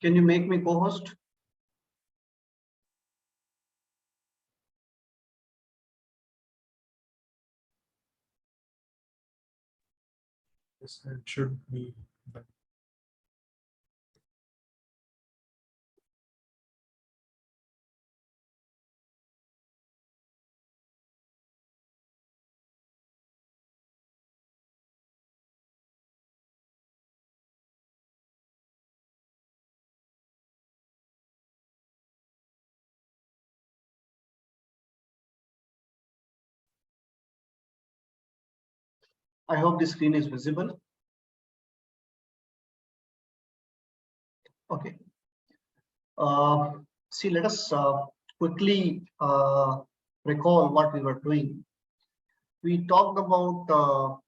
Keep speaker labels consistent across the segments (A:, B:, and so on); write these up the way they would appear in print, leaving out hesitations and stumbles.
A: Can you make me co-host?
B: Yes, it should be.
A: I hope the screen is visible. Okay. See, let us quickly recall what we were doing. We talked about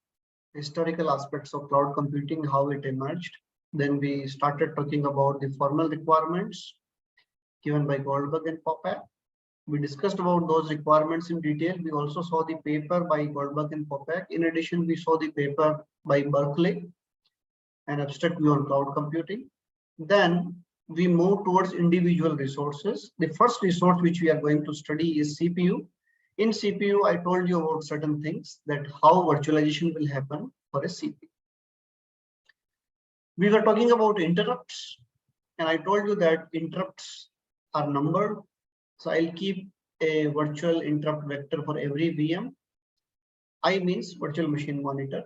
A: historical aspects of cloud computing, how it emerged. Then we started talking about the formal requirements given by Goldberg and Popak. We discussed about those requirements in detail. We also saw the paper by Goldberg and Popak. In addition, we saw the paper by Berkeley, an abstract view on cloud computing. Then we move towards individual resources. The first resource which we are going to study is CPU. In CPU, I told you about certain things, that how virtualization will happen for a CPU. We were talking about interrupts, and I told you that interrupts are numbered. So I'll keep a virtual interrupt vector for every VM. I means virtual machine monitor,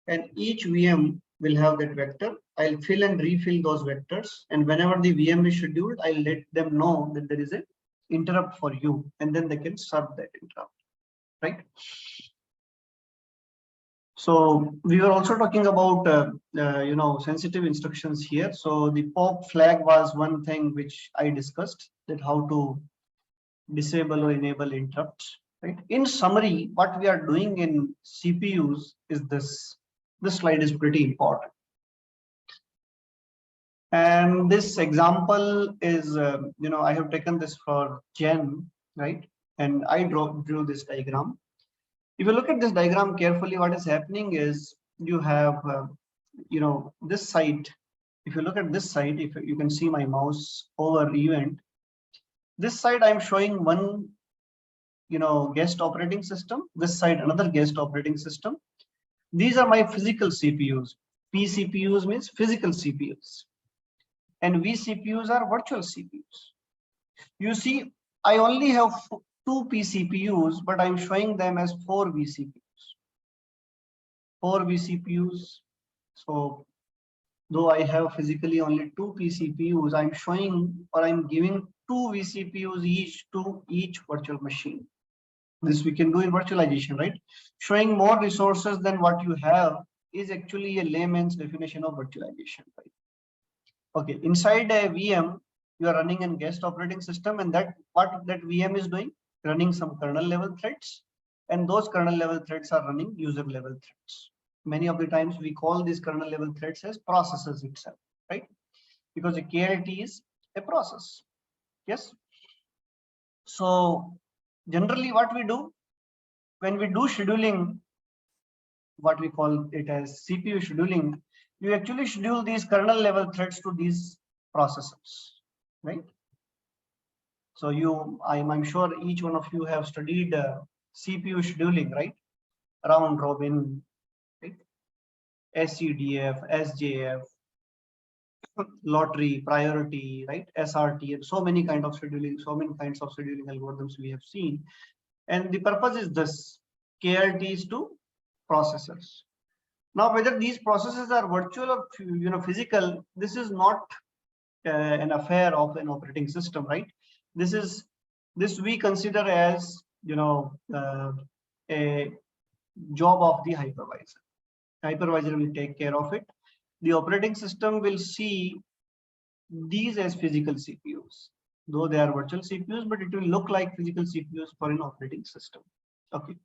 A: and each VM will have that vector. I'll fill and refill those vectors, and whenever the VM is scheduled, I'll let them know that there is an interrupt for you, and then they can serve that interrupt, right? So we were also talking about sensitive instructions here. So the pop flag was one thing which I discussed, that how to disable or enable interrupts, right? In summary, what we are doing in CPUs is this. This slide is pretty important. And this example is, I have taken this for Gen, right? And I drew this diagram. If you look at this diagram carefully, what is happening is you have, this site. If you look at this site, if you can see my mouse over event, this side I'm showing one, guest operating system. This side another guest operating system. These are my physical CPUs. PCPUs means physical CPUs, and vCPUs are virtual CPUs. You see, I only have 2 PCPUs, but I'm showing them as 4 vCPUs. 4 vCPUs. So though I have physically only 2 PCPUs, I'm showing, or I'm giving 2 vCPUs each to each virtual machine. This we can do in virtualization, right? Showing more resources than what you have is actually a layman's definition of virtualization, right? Okay, inside a VM, you are running a guest operating system, and that what that VM is doing, running some kernel level threads, and those kernel level threads are running user level threads. Many of the times we call these kernel level threads as processes itself, right? Because a KLT is a process. Yes. So generally what we do when we do scheduling, what we call it as CPU scheduling, you actually schedule these kernel level threads to these processors, right? So I'm sure each one of you have studied CPU scheduling, right? Round robin, right? SCDF, SJF, lottery, priority, right? SRT, and so many kinds of scheduling algorithms we have seen. And the purpose is this: KLTs to processors. Now, whether these processes are virtual or physical, this is not an affair of an operating system, right? This we consider as a job of the hypervisor. Hypervisor will take care of it. The operating system will see these as physical CPUs, though they are virtual CPUs, but it will look like physical CPUs for an operating system. Okay.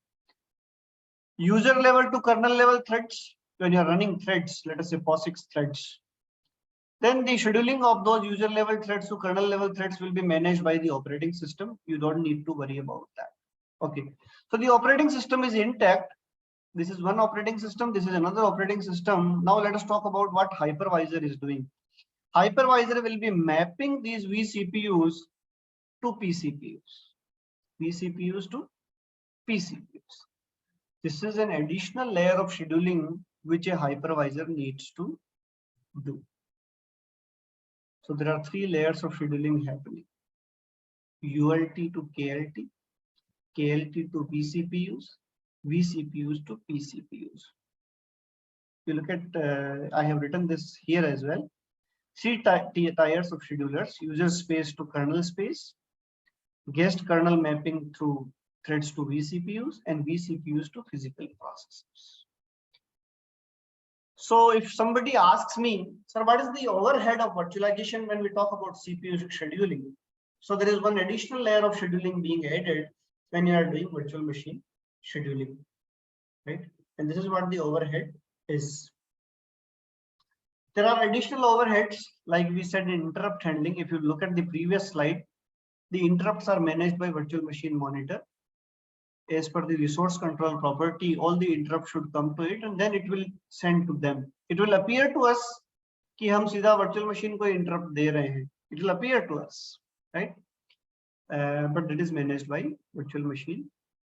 A: User level to kernel level threads, when you're running threads, let us say POSIX threads, then the scheduling of those user level threads to kernel level threads will be managed by the operating system. You don't need to worry about that. Okay. So the operating system is intact. This is one operating system. This is another operating system. Now let us talk about what hypervisor is doing. Hypervisor will be mapping these vCPUs to pCPUs. vCPUs to pCPUs. This is an additional layer of scheduling which a hypervisor needs to do. So there are 3 layers of scheduling happening. ULT to KLT, KLT to vCPUs, vCPUs to pCPUs. You look at, I have written this here as well. 3 tiers of schedulers: user space to kernel space, guest kernel mapping through threads to vCPUs, and vCPUs to physical processors. So if somebody asks me, sir, what is the overhead of virtualization when we talk about CPU scheduling? So there is one additional layer of scheduling being added when you are doing virtual machine scheduling, right? And this is what the overhead is. There are additional overheads, like we said, in interrupt handling. If you look at the previous slide, the interrupts are managed by virtual machine monitor. As per the resource control property, all the interrupts should come to it and then it will send to them. It will appear to us कि हम सीधा virtual machine को interrupt दे रहे हैं. It will appear to us, right? But it is managed by virtual machine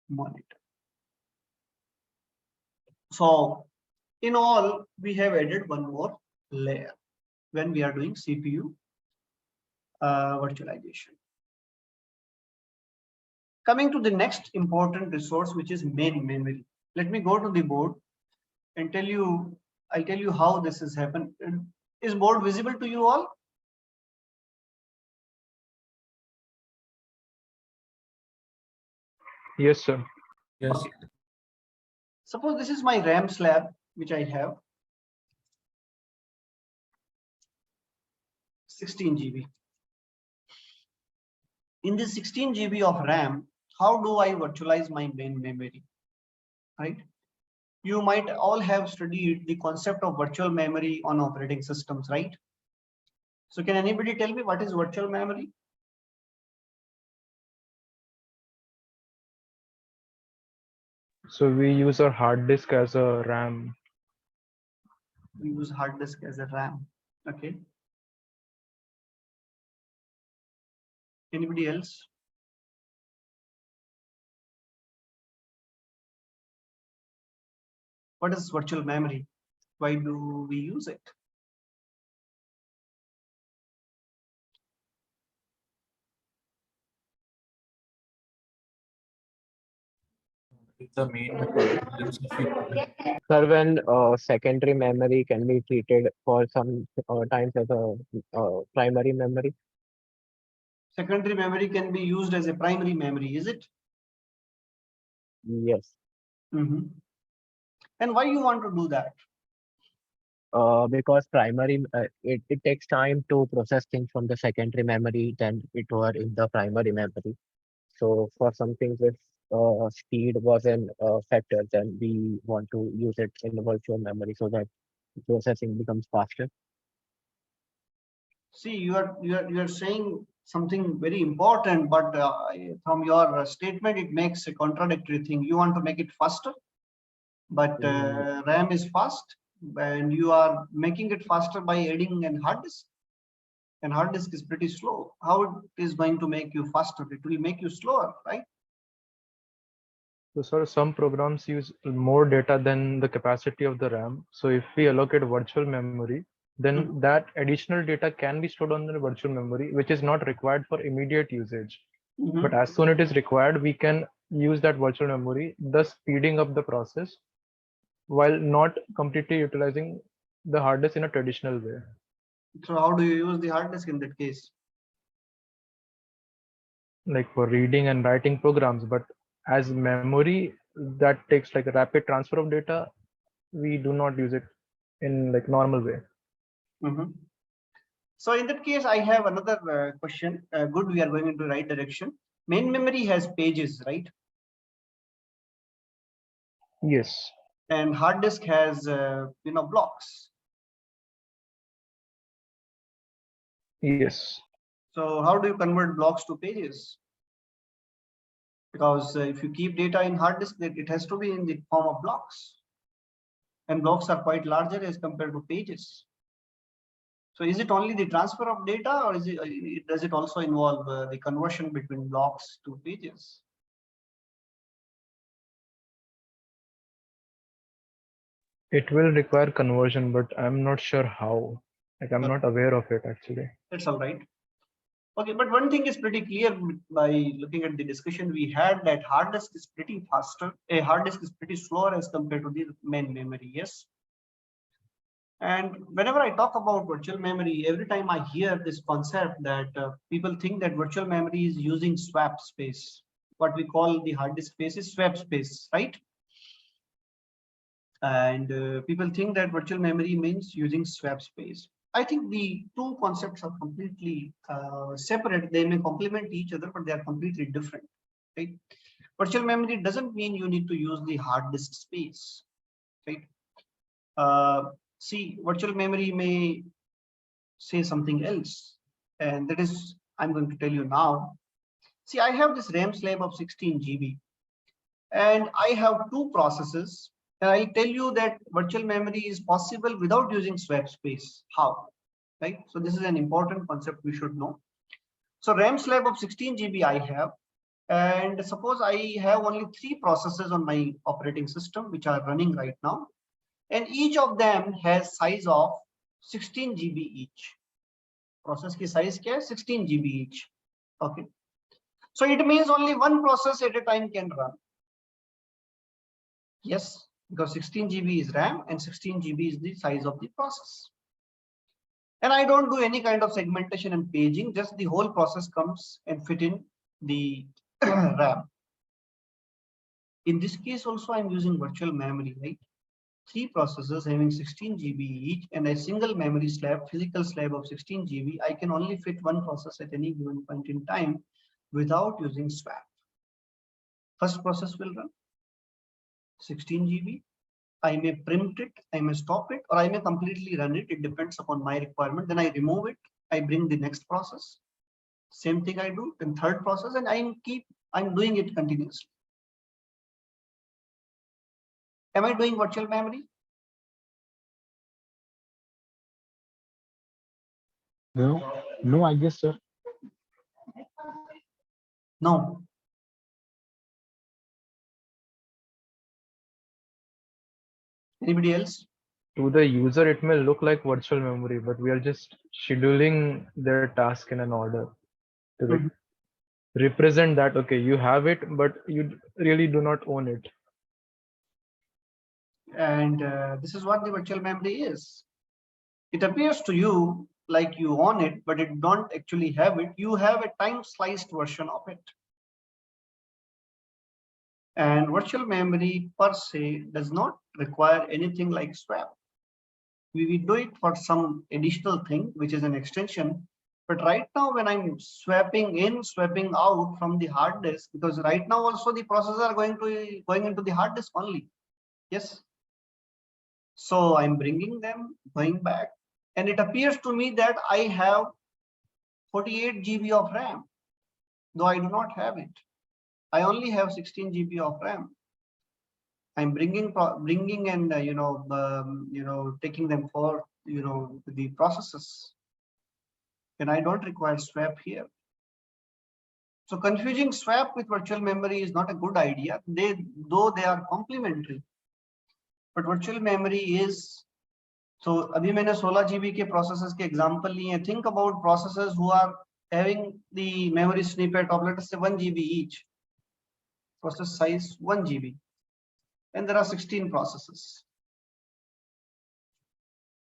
A: monitor. So in all, we have added one more layer when we are doing CPU virtualization. Coming to the next important resource, which is main memory. Let me go to the board and I'll tell you how this has happened. Is board visible to you all?
B: Yes, sir. Yes.
A: Okay. Suppose this is my RAM slab, which I have 16 GB. In this 16 GB of RAM, how do I virtualize my main memory, right? You might all have studied the concept of virtual memory on operating systems, right? So can anybody tell me what is virtual memory?
B: So we use our hard disk as a RAM.
A: We use hard disk as a RAM. Okay. Anybody else? What is virtual memory? Why do we use it?
B: The main method.
C: Sir, when secondary memory can be treated for some times as a primary memory.
A: Secondary memory can be used as a primary memory, is it?
C: Yes.
A: Mm-hmm. And why you want to do that?
C: Because primary, it takes time to process things from the secondary memory than it were in the primary memory. So for some things, if speed was an factor, then we want to use it in the virtual memory so that processing becomes faster.
A: See, you are saying something very important, but from your statement, it makes a contradictory thing. You want to make it faster, but RAM is fast, and you are making it faster by adding an hard disk. And hard disk is pretty slow. How it is going to make you faster? It will make you slower, right?
B: So, sir, some programs use more data than the capacity of the RAM. So if we allocate virtual memory, then that additional data can be stored on the virtual memory, which is not required for immediate usage. But as soon as it is required, we can use that virtual memory, thus speeding up the process while not completely utilizing the hard disk in a traditional way.
A: So how do you use the hard disk in that case?
B: Like for reading and writing programs, but as memory that takes like a rapid transfer of data, we do not use it in like normal way.
A: So in that case, I have another question. Good, we are going into the right direction. Main memory has pages, right?
B: Yes.
A: And hard disk has blocks.
B: Yes.
A: So how do you convert blocks to pages? Because if you keep data in hard disk, it has to be in the form of blocks. And blocks are quite larger as compared to pages. So is it only the transfer of data, or is it does it also involve the conversion between blocks to pages?
B: It will require conversion, but I'm not sure how. Like I'm not aware of it actually.
A: That's all right. Okay, but one thing is pretty clear by looking at the discussion we had, that hard disk is pretty faster. A hard disk is pretty slower as compared to the main memory. Yes. And whenever I talk about virtual memory, every time I hear this concept that people think that virtual memory is using swap space. What we call the hard disk space is swap space, right? And people think that virtual memory means using swap space. I think the two concepts are completely separate. They may complement each other, but they are completely different. Right? Virtual memory doesn't mean you need to use the hard disk space. Right? See, virtual memory may say something else, and that is I'm going to tell you now. See, I have this RAM slab of 16 GB, and I have two processes. And I'll tell you that virtual memory is possible without using swap space. How? Right? So this is an important concept we should know. So RAM slab of 16 GB I have, and suppose I have only 3 processes on my operating system which are running right now, and each of them has size of 16 GB each. Process ki size kya hai? 16 GB each. Okay. So it means only one process at a time can run. Yes, because 16 GB is RAM and 16 GB is the size of the process. And I don't do any kind of segmentation and paging, just the whole process comes and fit in the RAM. In this case also I'm using virtual memory, right? 3 processors having 16 GB each and a single memory slab, physical slab of 16 GB. I can only fit one process at any given point in time without using swap. First process will run 16 GB. I may preempt it, I may stop it, or I may completely run it. It depends upon my requirement. Then I remove it. I bring the next process. Same thing I do. Then third process, and I'm doing it continuously. Am I doing virtual memory?
D: No, I guess, sir.
A: No. Anybody else?
B: To the user, it may look like virtual memory, but we are just scheduling their task in an order to like represent that, okay, you have it, but you really do not own it.
A: And this is what the virtual memory is. It appears to you like you own it, but it don't actually have it. You have a time sliced version of it. And virtual memory per se does not require anything like swap. We do it for some additional thing, which is an extension. But right now, when I'm swapping in, swapping out from the hard disk, because right now also the processors are going into the hard disk only. Yes. So I'm bringing them, going back, and it appears to me that I have 48 GB of RAM, though I do not have it. I only have 16 GB of RAM. I'm bringing and taking them for the processes, and I don't require swap here. So confusing swap with virtual memory is not a good idea. Though they are complementary, but virtual memory is. So अभी मैंने 16 GB के processors के example लिए. Think about processors who are having the memory snippet of, let us say, 1 GB each. Process size 1 GB. And there are 16 processes.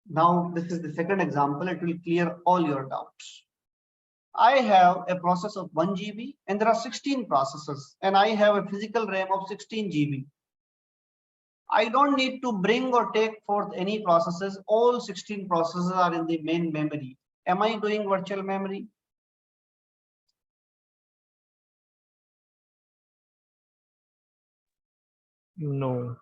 A: Now, this is the second example. It will clear all your doubts. I have a process of 1 GB and there are 16 processes, and I have a physical RAM of 16 GB. I don't need to bring or take forth any processes. All 16 processes are in the main memory. Am I doing virtual memory?
B: No.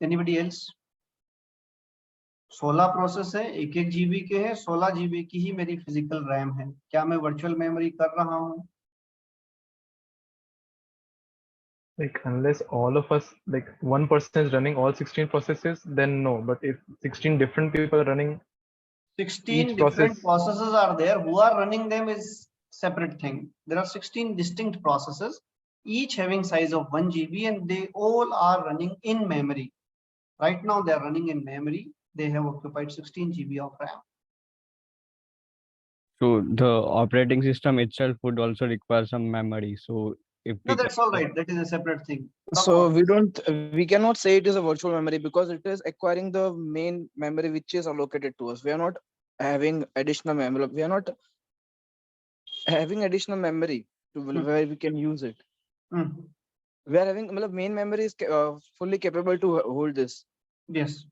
A: Anybody else? 16 process है, 1-1 GB के हैं, 16 GB की ही मेरी physical RAM है. क्या मैं virtual memory कर रहा हूं?
B: Like unless all of us, like one person is running all 16 processes, then no. But if 16 different people are running
A: 16
B: each
A: different
B: process,
A: processes are there. Who are running them is separate thing. There are 16 distinct processes, each having size of 1 GB, and they all are running in memory. Right now they are running in memory. They have occupied 16 GB of RAM.
E: So the operating system itself would also require some memory. So if
A: No,
E: we
A: that's all right. That is a separate thing. Talk
F: So
A: about
F: we cannot say it is a virtual memory because it is acquiring the main memory which is allocated to us. We are not having additional memory. We are not having additional memory to where we can use it.
A: Hmm.
F: We are having main memory is fully capable to hold this.
A: Yes.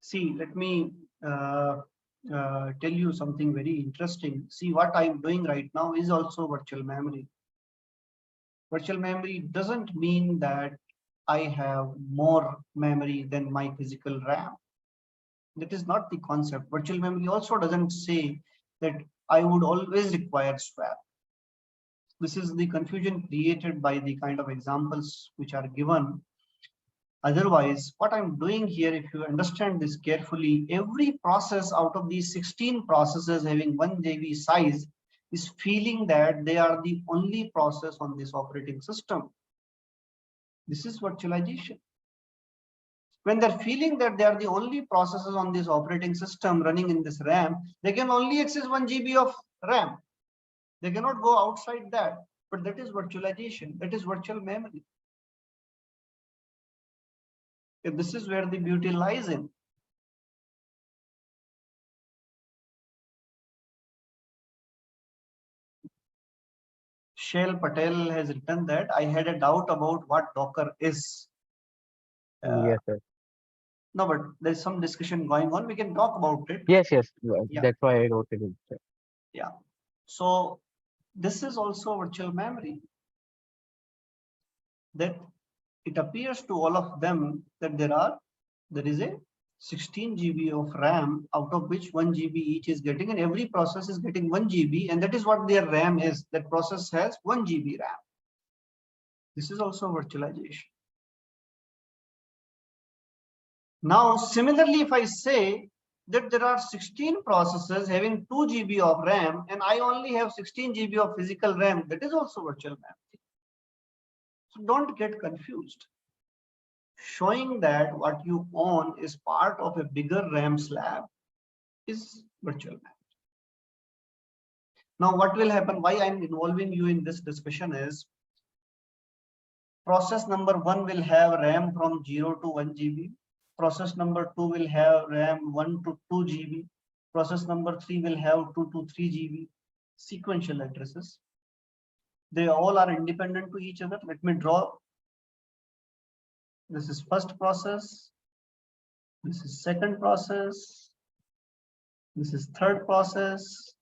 A: See, let me tell you something very interesting. See, what I'm doing right now is also virtual memory. Virtual memory doesn't mean that I have more memory than my physical RAM. That is not the concept. Virtual memory also doesn't say that I would always require swap. This is the confusion created by the kind of examples which are given. Otherwise, what I'm doing here, if you understand this carefully, every process out of these 16 processes having 1 GB size is feeling that they are the only process on this operating system. This is virtualization. When they're feeling that they are the only processes on this operating system running in this RAM, they can only access 1 GB of RAM. They cannot go outside that, but that is virtualization. That is virtual memory. This is where the beauty lies in. Shail Patel has written that I had a doubt about what Docker is.
C: Yes, sir.
A: No, but there's some discussion going on. We can talk about it.
C: Yes, yes.
A: Yeah.
C: That's why I wrote it in, sir.
A: Yeah. So this is also virtual memory. That it appears to all of them that there is a 16 GB of RAM, out of which 1 GB each is getting, and every process is getting 1 GB, and that is what their RAM is. That process has 1 GB RAM. This is also virtualization. Now, similarly, if I say that there are 16 processes having 2 GB of RAM, and I only have 16 GB of physical RAM, that is also virtual memory. So don't get confused. Showing that what you own is part of a bigger RAM slab is virtual memory. Now, what will happen? Why I'm involving you in this discussion is process number 1 will have RAM from 0 to 1 GB. Process number 2 will have RAM 1 to 2 GB. Process number 3 will have 2 to 3 GB. Sequential addresses. They all are independent to each other. Let me draw. This is first process. This is second process. This is third process.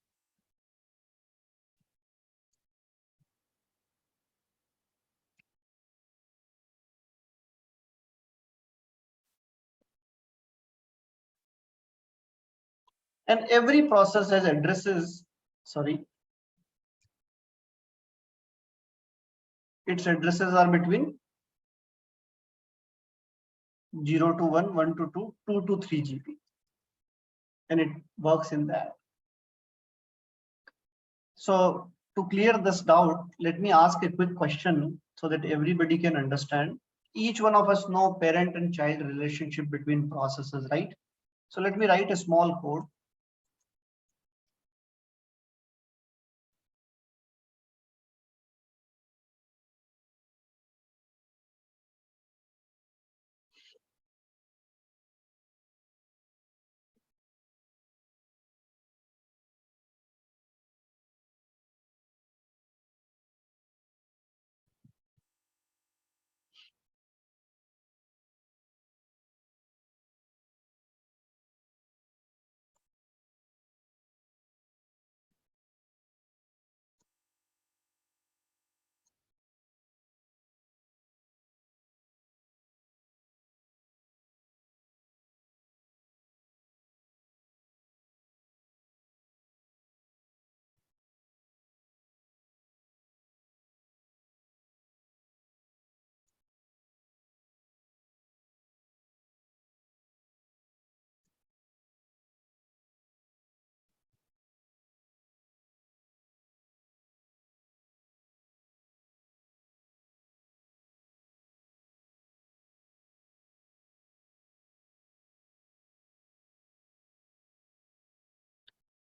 A: And every process has addresses, sorry, its addresses are between 0 to 1, 1 to 2, 2 to 3 GB. And it works in that. So to clear this doubt, let me ask a quick question so that everybody can understand. Each one of us know parent and child relationship between processes, right? So let me write a small code.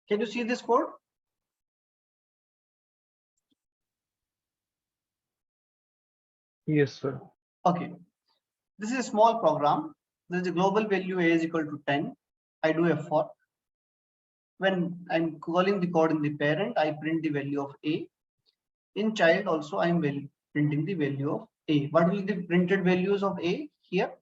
A: Can you see this code?
B: Yes, sir.
A: Okay. This is a small program. There is a global value a is equal to 10. I do a for. When I'm calling the code in the parent, I print the value of a. In child also, I'm printing the value of a. What will be the printed values of a here?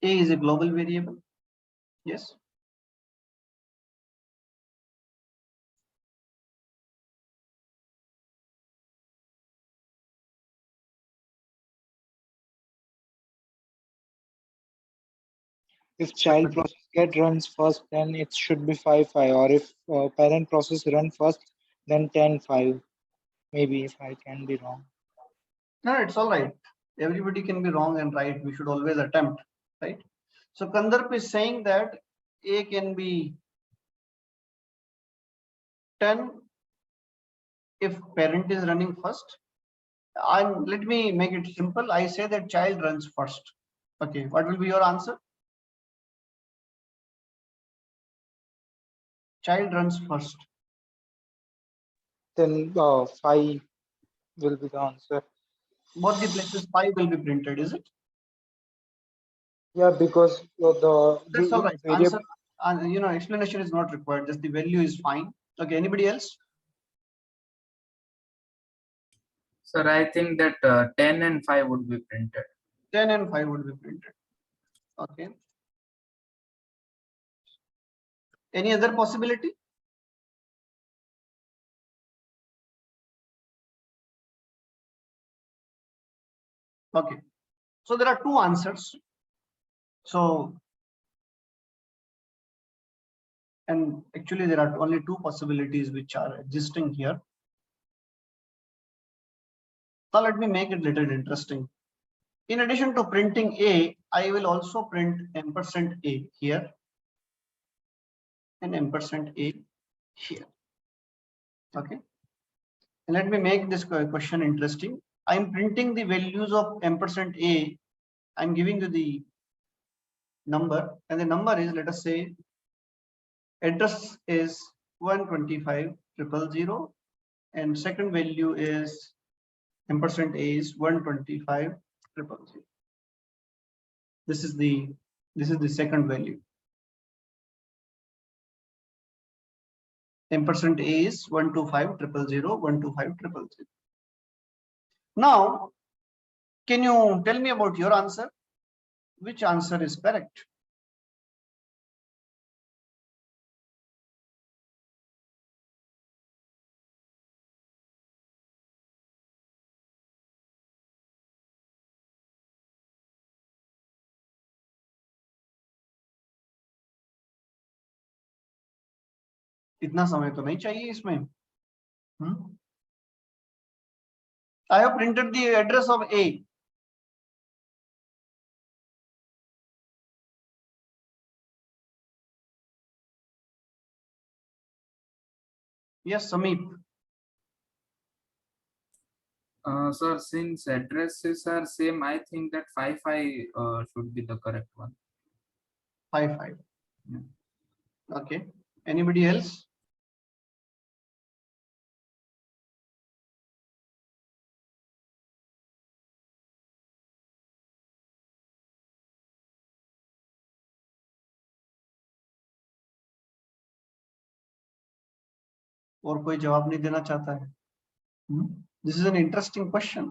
A: A is a global variable. Yes.
G: If child process get runs first, then it should be 5 5. Or if parent process run first, then 10 5. Maybe if I can be wrong.
A: No, it's all right. Everybody can be wrong and right. We should always attempt, right? So Kandarp is saying that a can be 10 if parent is running first. And let me make it simple. I say that child runs first. Okay, what will be your answer? Child runs first.
G: Then 5 will be the answer.
A: Both the places 5 will be printed, is it?
G: Yeah, because the
A: That's all right.
G: variable.
A: Answer, explanation is not required. Just the value is fine. Okay, anybody else?
H: Sir, I think that 10 and 5 would be printed.
A: 10 and 5 would be printed. Okay. Any other possibility? Okay. So there are two answers. So, and actually there are only two possibilities which are existing here. Now let me make it a little interesting. In addition to printing a, I will also print %a here and %a here. Okay. And let me make this question interesting. I'm printing the values of %a. I'm giving you the number, and the number is, let us say, address is 125.000, and second value is %a is 125.000. This is the second value. %a is 125.000, 125.000. Now, can you tell me about your answer? Which answer is correct? इतना समय तो नहीं चाहिए इसमें. I have printed the address of A. Yes, Sameep.
H: Sir, since addresses are same, I think that 5 should be the correct one.
A: 5. Okay. Anybody else? और कोई जवाब नहीं देना चाहता है? This is an interesting question.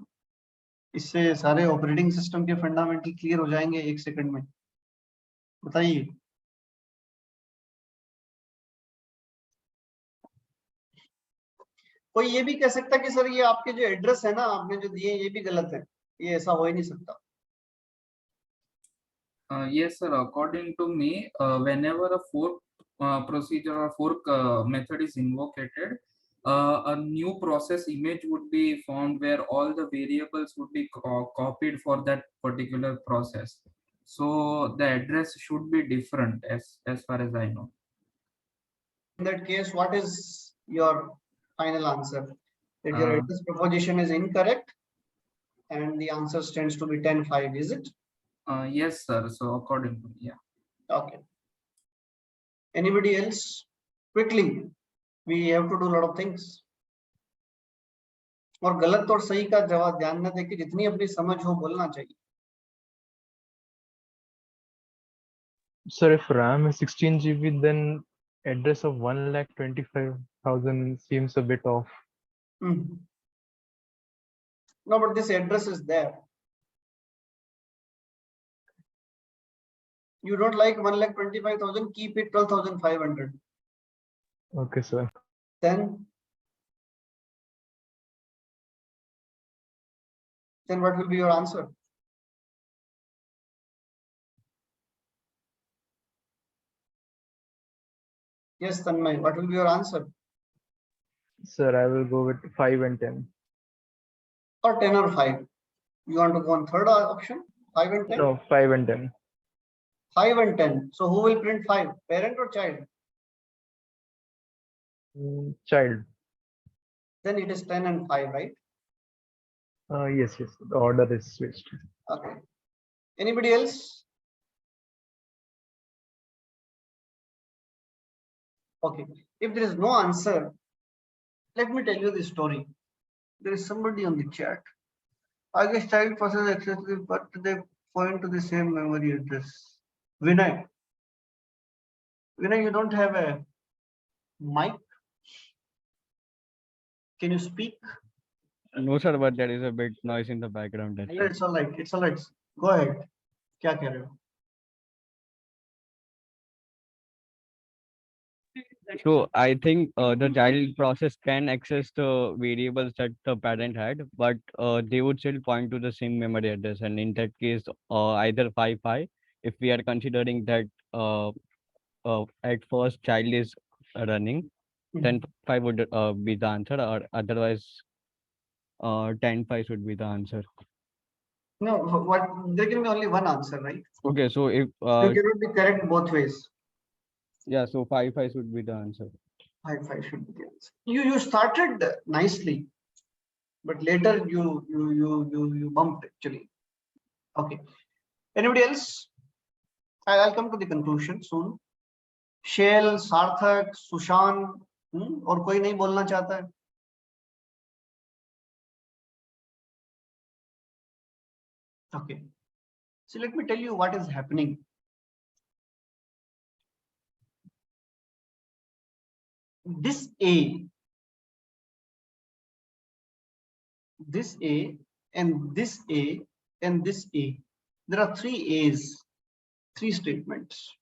A: इससे सारे ऑपरेटिंग सिस्टम के फंडामेंटल क्लियर हो जाएंगे 1 सेकंड में. बताइए. कोई ये भी कह सकता है कि सर ये आपके जो एड्रेस है ना आपने जो दिए ये भी गलत है. ये ऐसा हो ही नहीं सकता.
H: Yes, sir. According to me, whenever a fork procedure or fork method is invoked, a new process image would be found where all the variables would be copied for that particular process. So the address should be different as far as I know.
A: In that case, what is your final answer? that your
E: Uh,
A: address proposition is incorrect, and the answer stands to be 10.5, is it?
H: Yes, sir. So according to me, yeah.
A: Okay. Anybody else? Quickly, we have to do a lot of things. और गलत और सही का जवाब ध्यान न देके जितनी अपनी समझ हो बोलना चाहिए.
B: Sir, if RAM is 16 GB, then address of 1,25,000 seems a bit off.
A: No, but this address is there. You don't like 1,25,000, keep it 12,500.
B: Okay, sir.
A: Then what will be your answer? Yes, Tanmay, what will be your answer?
B: Sir, I will go with 5 and 10.
A: Or 10 or 5? You want to go on third option? 5 and 10?
B: No, 5 and 10.
A: 5 and 10. So who will print 5? Parent or child?
B: Child.
A: Then it is 10 and 5, right?
B: Yes. The order is switched.
A: Okay. Anybody else? Okay. If there is no answer, let me tell you the story. There is somebody on the chat. I guess child process accessible, but they point to the same memory address. Vinay, you don't have a mic. Can you speak?
E: no, sir, but there is a bit noise in the background. That's
A: It's all right. It's all right. Go ahead. क्या कह रहे हो?
E: So I think the child process can access the variables that the parent had, but they would still point to the same memory address. And in that case, either 5 if we are considering that at first child is running, then 5 would be the answer, or otherwise 10.5 should be the answer.
A: No, what there can be only one answer, right?
E: Okay, so if
A: You cannot be correct both ways.
E: yeah, so 5 should be the answer.
A: 5 should be the answer. You started nicely, but later you bumped actually. Okay. Anybody else? I'll come to the conclusion soon. Shell, Sarthak, Sushan, और कोई नहीं बोलना चाहता है? Okay. So let me tell you what is happening. This A, and this A, and this A. There are 3 A's, 3 statements.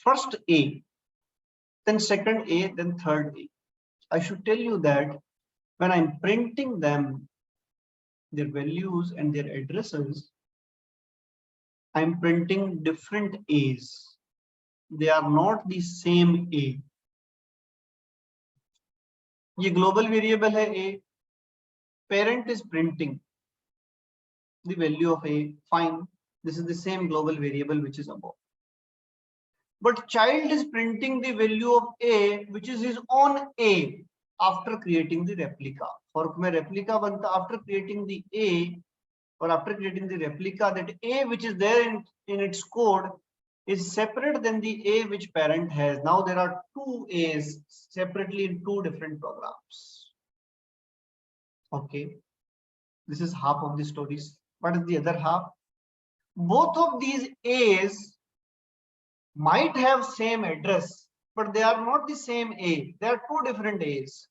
A: First A, then second A, then third A. I should tell you that when I'm printing them, their values and their addresses, I'm printing different A's. They are not the same A. ये global variable है A. Parent is printing the value of A. Fine. This is the same global variable which is above. But child is printing the value of A, which is his own A, after creating the replica. For में replica बनता after creating the A, or after creating the replica, that A which is there in its code is separate than the A which parent has. Now there are 2 A's separately in 2 different programs. Okay, this is half of the stories. What is the other half? Both of these A's might have same address, but they are not the same A. They are 2 different A's.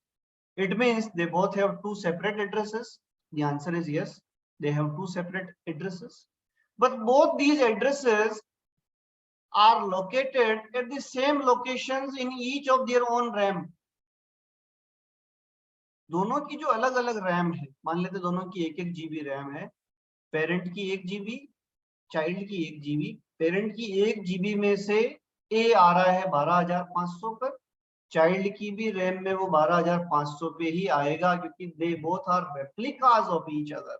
A: It means they both have 2 separate addresses. The answer is yes, they have 2 separate addresses. But both these addresses are located at the same locations in each of their own RAM. दोनों की जो अलग अलग RAM है, मान लेते दोनों की 1-1 GB रैम है, पेरेंट की 1 GB, चाइल्ड की 1 GB, पेरेंट की 1 GB में से ए आ रहा है 12,500 पर, चाइल्ड की भी रैम में वो 12,500 पे ही आएगा, क्योंकि they both are replicas of each other.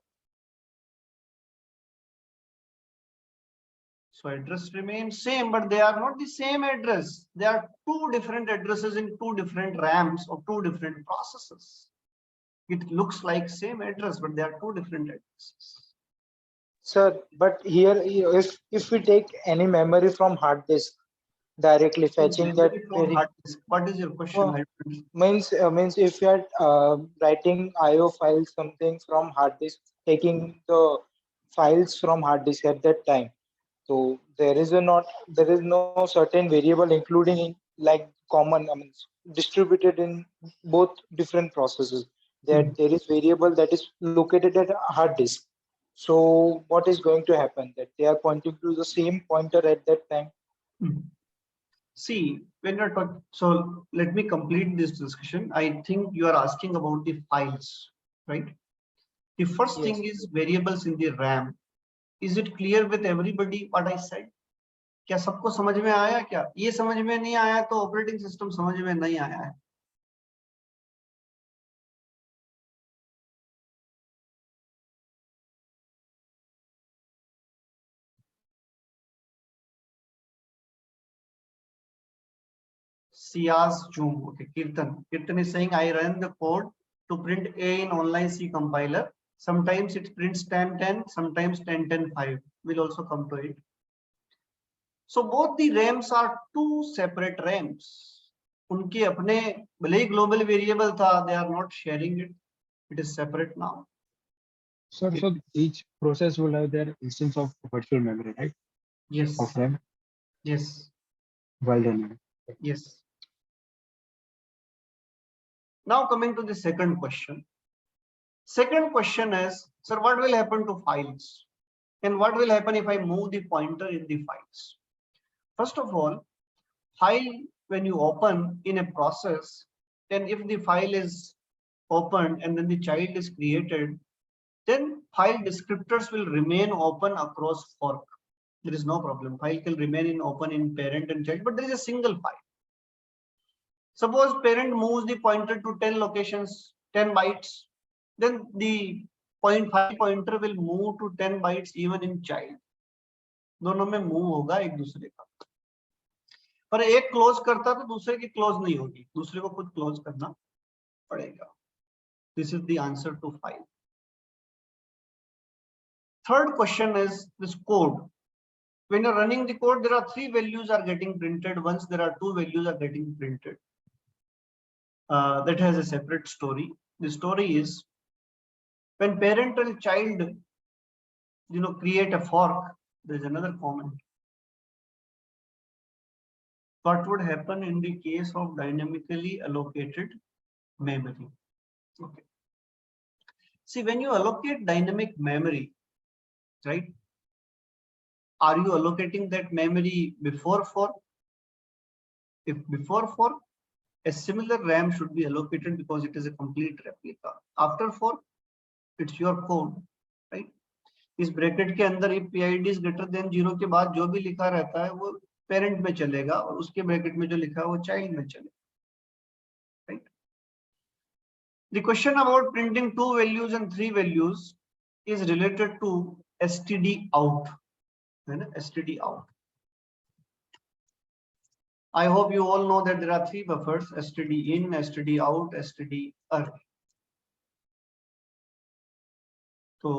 A: So address remains same, but they are not the same address. They are two different addresses in two different RAMs of two different processes. It looks like same address, but they are two different addresses.
G: Sir, but here, if we take any memory from hard disk, directly fetching that
A: Memory from hard disk. What is your question?
G: Well, means if you are writing IO files, something from hard disk, taking the files from hard disk at that time, so there is no certain variable including in like common, I mean, distributed in both different processes. That there is variable that is located at a hard disk. So what is going to happen? That they are pointing to the same pointer at that time.
A: See, when you're talking, so let me complete this discussion. I think you are asking about the files, right? The first
G: Yes.
A: thing is variables in the RAM. Is it clear with everybody what I said? क्या सबको समझ में आया क्या? ये समझ में नहीं आया तो ऑपरेटिंग सिस्टम समझ में नहीं आया है. Sias Zoom. Okay, Kirtan. Kirtan is saying I run the code to print A in online C compiler. Sometimes it prints 1010, sometimes 1010.5. We'll also come to it. So both the RAMs are two separate RAMs. उनके अपने भले ही global variable था, they are not sharing it. It is separate now.
D: So each process will have their instance of virtual memory, right?
A: Yes.
D: Of RAM.
A: Yes.
D: Well done.
A: Yes. Now coming to the second question. Second question is, sir, what will happen to files? And what will happen if I move the pointer in the files? First of all, file, when you open in a process, then if the file is opened and then the child is created, then file descriptors will remain open across fork. There is no problem. File can remain in open in parent and child, but there is a single file. Suppose parent moves the pointer to 10 locations, 10 bytes, then the file pointer will move to 10 bytes even in child. दोनों में move होगा एक दूसरे का. पर एक close करता तो दूसरे की क्लोज नहीं होगी, दूसरे को खुद क्लोज करना पड़ेगा. This is the answer to file. Third question is this code. When you're running the code, there are three values are getting printed. Once there are two values are getting printed. That has a separate story. The story is when parent and child, create a fork. There is another comment. What would happen in the case of dynamically allocated memory? Okay. See, when you allocate dynamic memory, right? Are you allocating that memory before fork? If before fork, a similar RAM should be allocated because it is a complete replica. After fork, it's your code, right? इस bracket के अंदर if PID is greater than 0 के बाद जो भी लिखा रहता है वो पेरेंट में चलेगा और उसके ब्रैकेट में जो लिखा है वो चाइल्ड में चलेगा, right? The question about printing 2 values and 3 values is related to std out, std out. I hope you all know that there are 3 buffers: std in, std out, std early. तो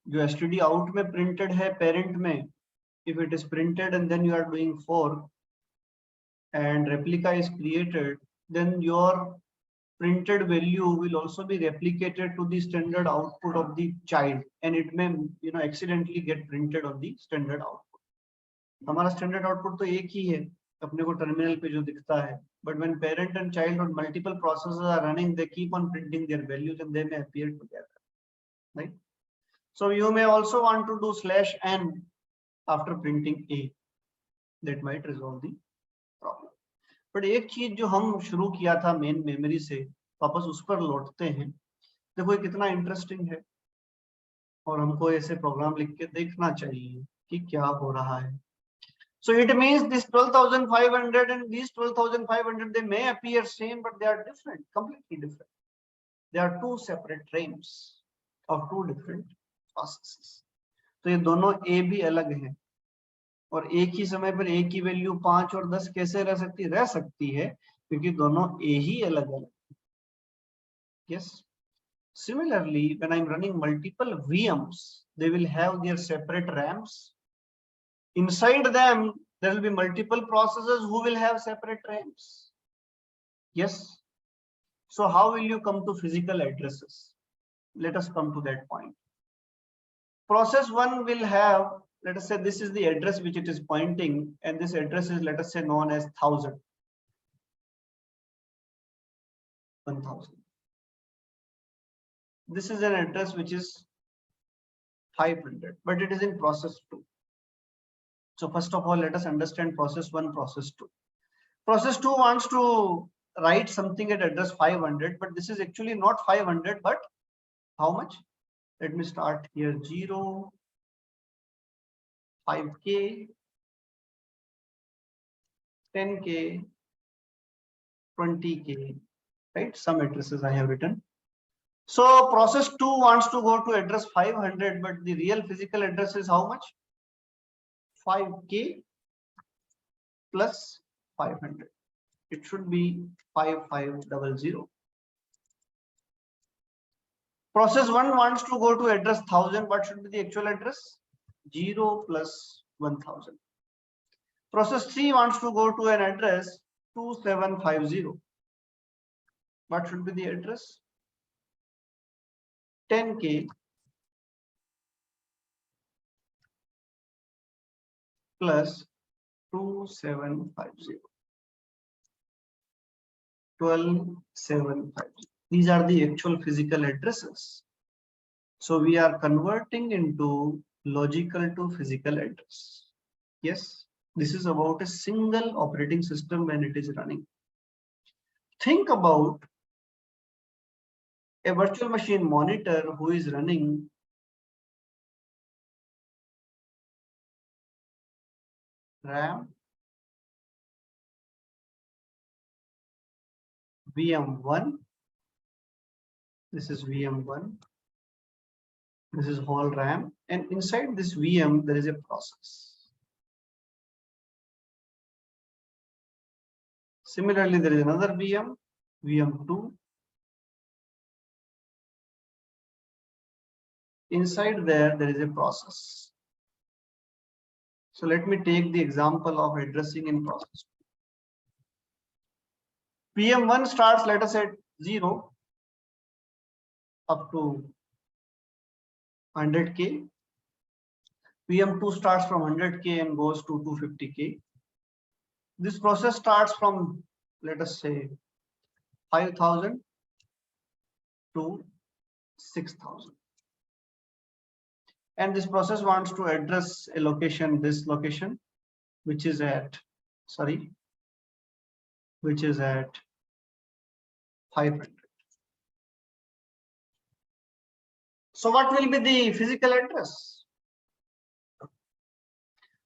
A: जो std out में printed है parent में, if it is printed and then you are doing fork and replica is created, then your printed value will also be replicated to the standard output of the child, and it may accidentally get printed on the standard output. हमारा standard output तो एक ही है अपने को terminal पे जो दिखता है, but when parent and child on multiple processes are running, they keep on printing their values and they may appear together, right? So you may also want to do /n after printing A. That might resolve the problem. But एक चीज जो हम शुरू किया था main memory से वापस उस पर लौटते हैं. देखो ये कितना इंटरेस्टिंग है और हमको ऐसे प्रोग्राम लिख के देखना चाहिए कि क्या हो रहा है. So it means this 12,500 and these 12,500, they may appear same, but they are different, completely different. They are two separate RAMs of two different processes. तो ये दोनों A भी अलग हैं. और एक ही समय पर एक ही वैल्यू 5 और 10 कैसे रह सकती है, क्योंकि दोनों ए ही अलग अलग। Yes, similarly when I'm running multiple VMs, they will have their separate RAMs. Inside them there will be multiple processes who will have separate RAMs. Yes, so how will you come to physical addresses? Let us come to that point. Process 1 will have, let us say this is the address which it is pointing, and this address is, let us say, known as 1000. This is an address which is 500, but it is in process 2. So first of all, let us understand process 1, process 2. Process 2 wants to write something at address 500, but this is actually not 500, but how much? Let me start here. 0, 5K, 10K, 20K, right? Some addresses I have written. So process 2 wants to go to address 500, but the real physical address is how much? 5K plus 500. It should be 5500. Process 1 wants to go to address 1000. What should be the actual address? 0 plus 1000. Process 3 wants to go to an address 2750. What should be the address? 10K plus 2750. 12750. These are the actual physical addresses. So we are converting into logical to physical address. Yes, this is about a single operating system when it is running. Think about a virtual machine monitor who is running RAM, VM1. This is VM1. This is whole RAM, and inside this VM there is a process. Similarly, there is another VM, VM2. Inside there is a process. So let me take the example of addressing in process. VM1 starts, let us say, 0 up to 100K. VM2 starts from 100K and goes to 250K. This process starts from, let us say, 5000 to 6000. And this process wants to address a location, this location, which is at, which is at 500. So what will be the physical address?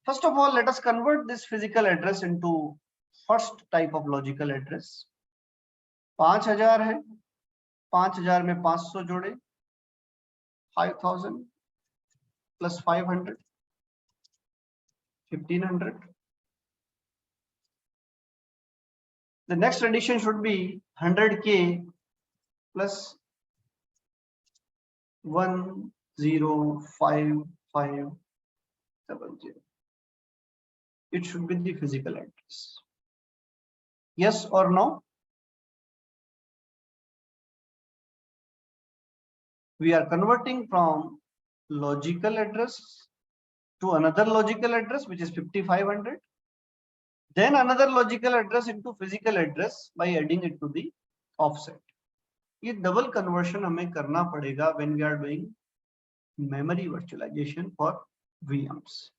A: First of all, let us convert this physical address into first type of logical address. 5000 है, 5000 में 500 जोड़े, 5000 plus 500, 1500. The next addition should be 100K plus 105570. It should be the physical address. Yes or no? We are converting from logical address to another logical address, which is 5500. Then another logical address into physical address by adding it to the offset. ये double conversion हमें करना पड़ेगा when we are doing memory virtualization for VMs.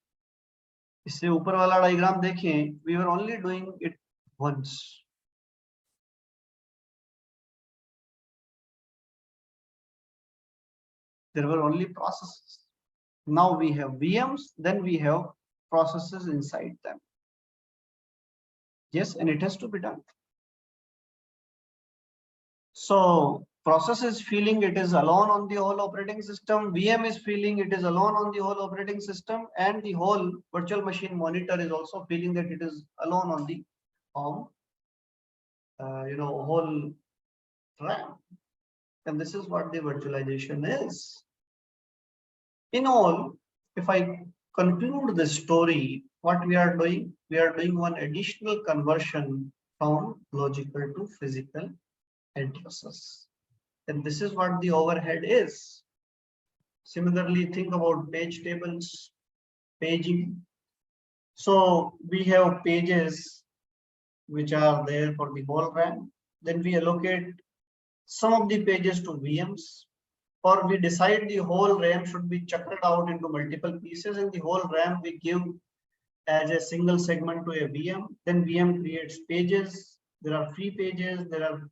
A: इससे ऊपर वाला diagram देखें, we were only doing it once. There were only processes. Now we have VMs, then we have processes inside them. Yes, and it has to be done. So process is feeling it is alone on the whole operating system, VM is feeling it is alone on the whole operating system, and the whole virtual machine monitor is also feeling that it is alone on the whole RAM. And this is what the virtualization is. In all, if I conclude this story, what we are doing one additional conversion from logical to physical addresses. And this is what the overhead is. Similarly, think about page tables, paging. So we have pages which are there for the whole RAM. Then we allocate some of the pages to VMs, or we decide the whole RAM should be chucked out into multiple pieces, and the whole RAM we give as a single segment to a VM. Then VM creates pages. There are free pages, there are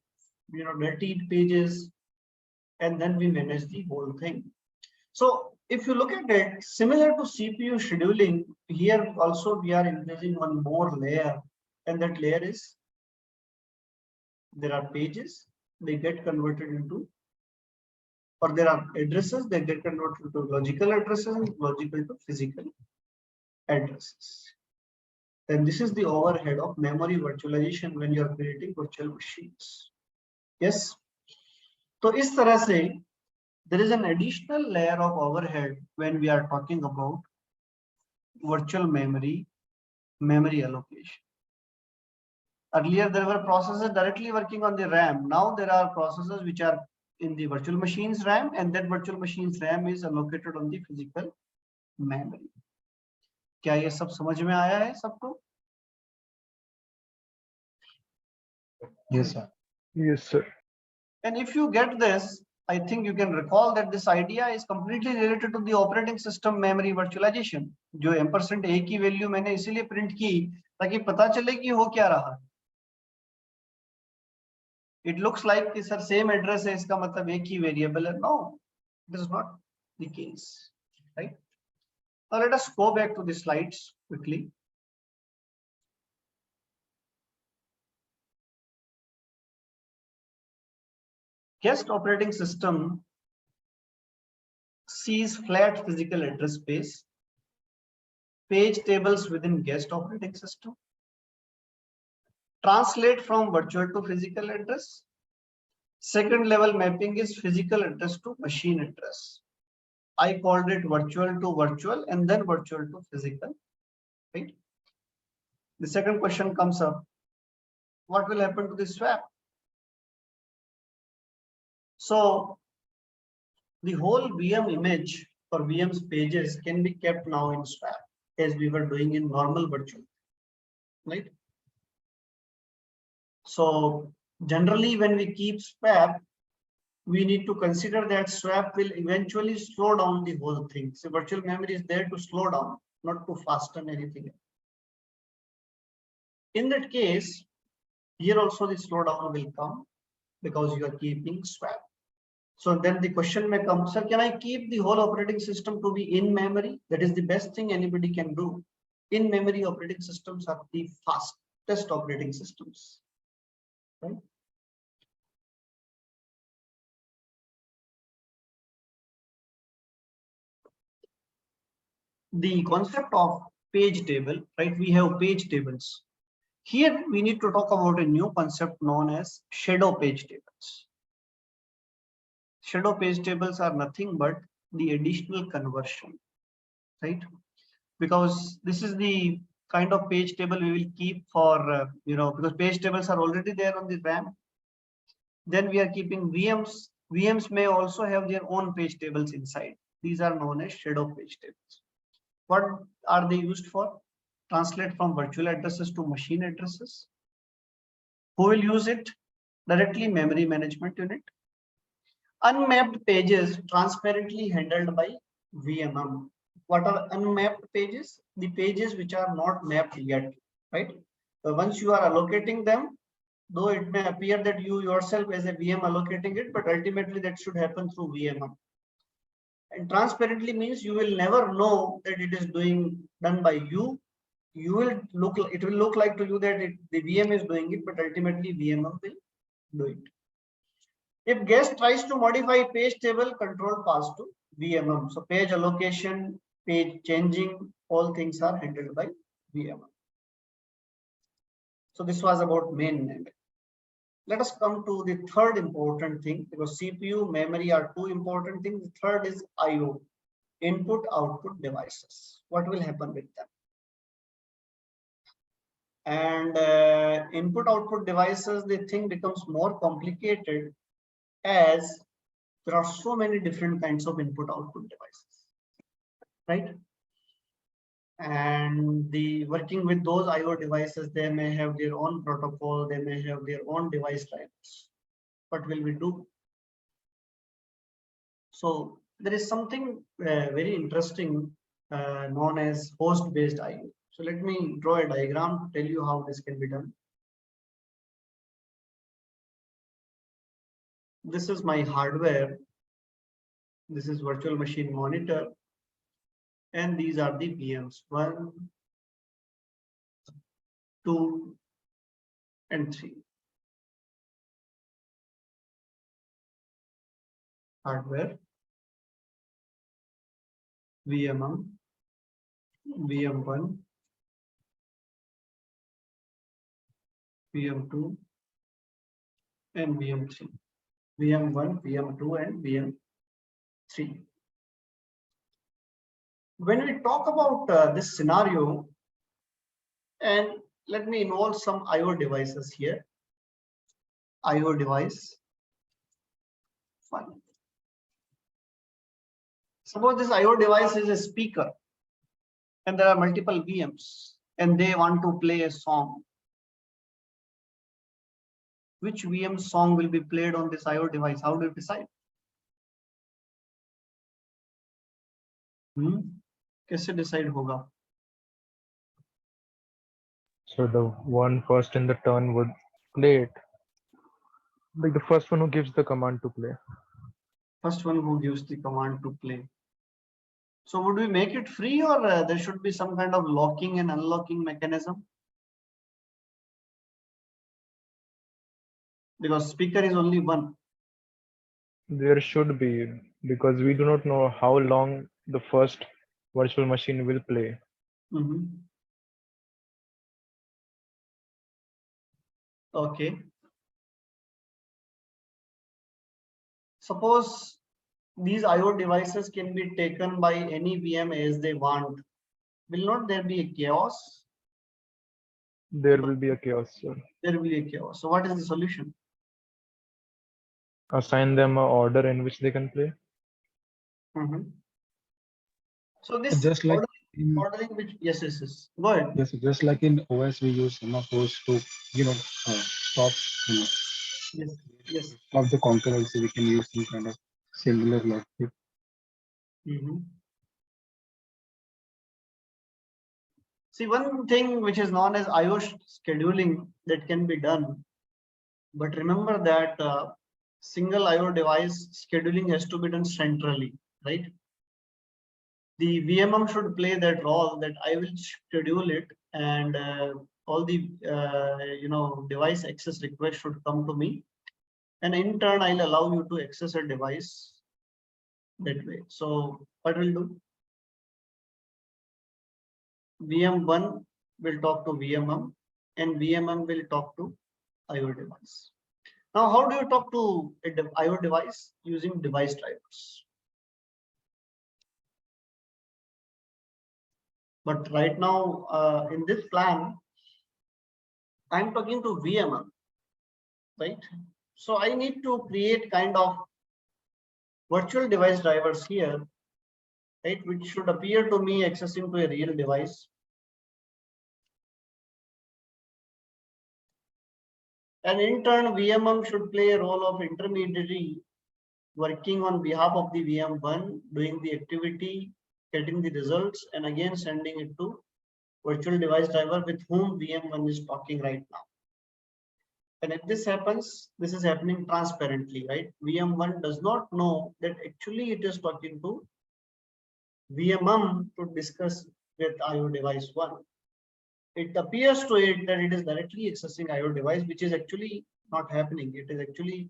A: dirtied pages, and then we manage the whole thing. So if you look at it, similar to CPU scheduling, here also we are increasing one more layer, and that layer is there are pages, they get converted into, or there are addresses, they get converted to logical addresses and logical to physical addresses. And this is the overhead of memory virtualization when you are creating virtual machines. Yes. So इस तरह से there is an additional layer of overhead when we are talking about virtual memory allocation. Earlier there were processes directly working on the RAM. Now there are processes which are in the virtual machines RAM, and that virtual machines RAM is allocated on the physical memory. क्या ये सब समझ में आया है सबको?
D: Yes, sir.
B: Yes, sir.
A: And if you get this, I think you can recall that this idea is completely related to the operating system memory virtualization. जो ampersand a की वैल्यू मैंने इसीलिए प्रिंट की ताकि पता चले कि हो क्या रहा है. It looks like कि सर same address है, इसका मतलब एक ही variable है. No, this is not the case, right? Now let us go back to the slides quickly. Guest operating system sees flat physical address space, page tables within guest operating system, translate from virtual to physical address. Second level mapping is physical address to machine address. I called it virtual to virtual and then virtual to physical, right? The second question comes up. What will happen to this swap? So the whole VM image or VM's pages can be kept now in swap as we were doing in normal virtual, right? So generally when we keep swap, we need to consider that swap will eventually slow down the whole thing. So virtual memory is there to slow down, not to fasten anything. In that case, here also the slowdown will come because you are keeping swap. So then the question may come, sir, can I keep the whole operating system to be in memory? That is the best thing anybody can do. In memory operating systems are the fastest operating systems, right? The concept of page table, right? We have page tables. Here we need to talk about a new concept known as shadow page tables. Shadow page tables are nothing but the additional conversion, right? Because this is the kind of page table we will keep for, because page tables are already there on the RAM. Then we are keeping VMs. VMs may also have their own page tables inside. These are known as shadow page tables. What are they used for? Translate from virtual addresses to machine addresses. Who will use it? Directly memory management unit. Unmapped pages transparently handled by VMM. What are unmapped pages? The pages which are not mapped yet, right? So once you are allocating them, though it may appear that you yourself as a VM allocating it, but ultimately that should happen through VMM. And transparently means you will never know that it is done by you. It will look like to you that the VM is doing it, but ultimately VMM will do it. If guest tries to modify page table, control pass to VMM. So page allocation, page changing, all things are handled by VMM. So this was about main memory. Let us come to the third important thing, because CPU, memory are two important things. The third is IO, input output devices. What will happen with them? And input output devices, the thing becomes more complicated as there are so many different kinds of input output devices, right? And the working with those IO devices, they may have their own protocol, they may have their own device drivers. What will we do? So there is something very interesting known as host-based IO. So let me draw a diagram to tell you how this can be done. This is my hardware. This is virtual machine monitor. And these are the VMs 1, 2, and 3. Hardware, VM, VM1, VM2, and VM3. VM1, VM2, and VM3. When we talk about this scenario, and let me involve some IO devices here. IO device 1. Suppose this IO device is a speaker, and there are multiple VMs, and they want to play a song. Which VM song will be played on this IO device? How do you decide? कैसे decide होगा?
B: So the one first in the turn would play it. Like the first one who gives the command to play.
A: First one who gives the command to play. So would we make it free, or there should be some kind of locking and unlocking mechanism? Because speaker is only one.
B: There should be, because we do not know how long the first virtual machine will play.
A: Okay. Suppose these IO devices can be taken by any VM as they want. Will not there be a chaos?
B: There will be a chaos, sir.
A: There will be a chaos. So what is the solution?
B: Assign them an order in which they can play.
A: So this
D: Just like
A: ordering which, yes. Go ahead.
D: yes, just like in OS, we use semaphores to stop
A: Yes.
D: stop the concurrency. We can use some kind of similar logic.
A: See, one thing which is known as IO scheduling that can be done, but remember that single IO device scheduling has to be done centrally, right? The VMM should play that role, that I will schedule it, and all the device access requests should come to me, and in turn I'll allow you to access a device that way. So what we'll do? VM1 will talk to VMM, and VMM will talk to IO device. Now, how do you talk to an IO device? Using device drivers. But right now, in this plan, I'm talking to VMM, right? So I need to create kind of virtual device drivers here, right, which should appear to me accessing to a real device. And in turn, VMM should play a role of intermediary, working on behalf of the VM1, doing the activity, getting the results, and again sending it to virtual device driver with whom VM1 is talking right now. And if this happens, this is happening transparently, right? VM1 does not know that actually it is talking to VMM to discuss with IO device 1. It appears to it that it is directly accessing IO device, which is actually not happening. It is actually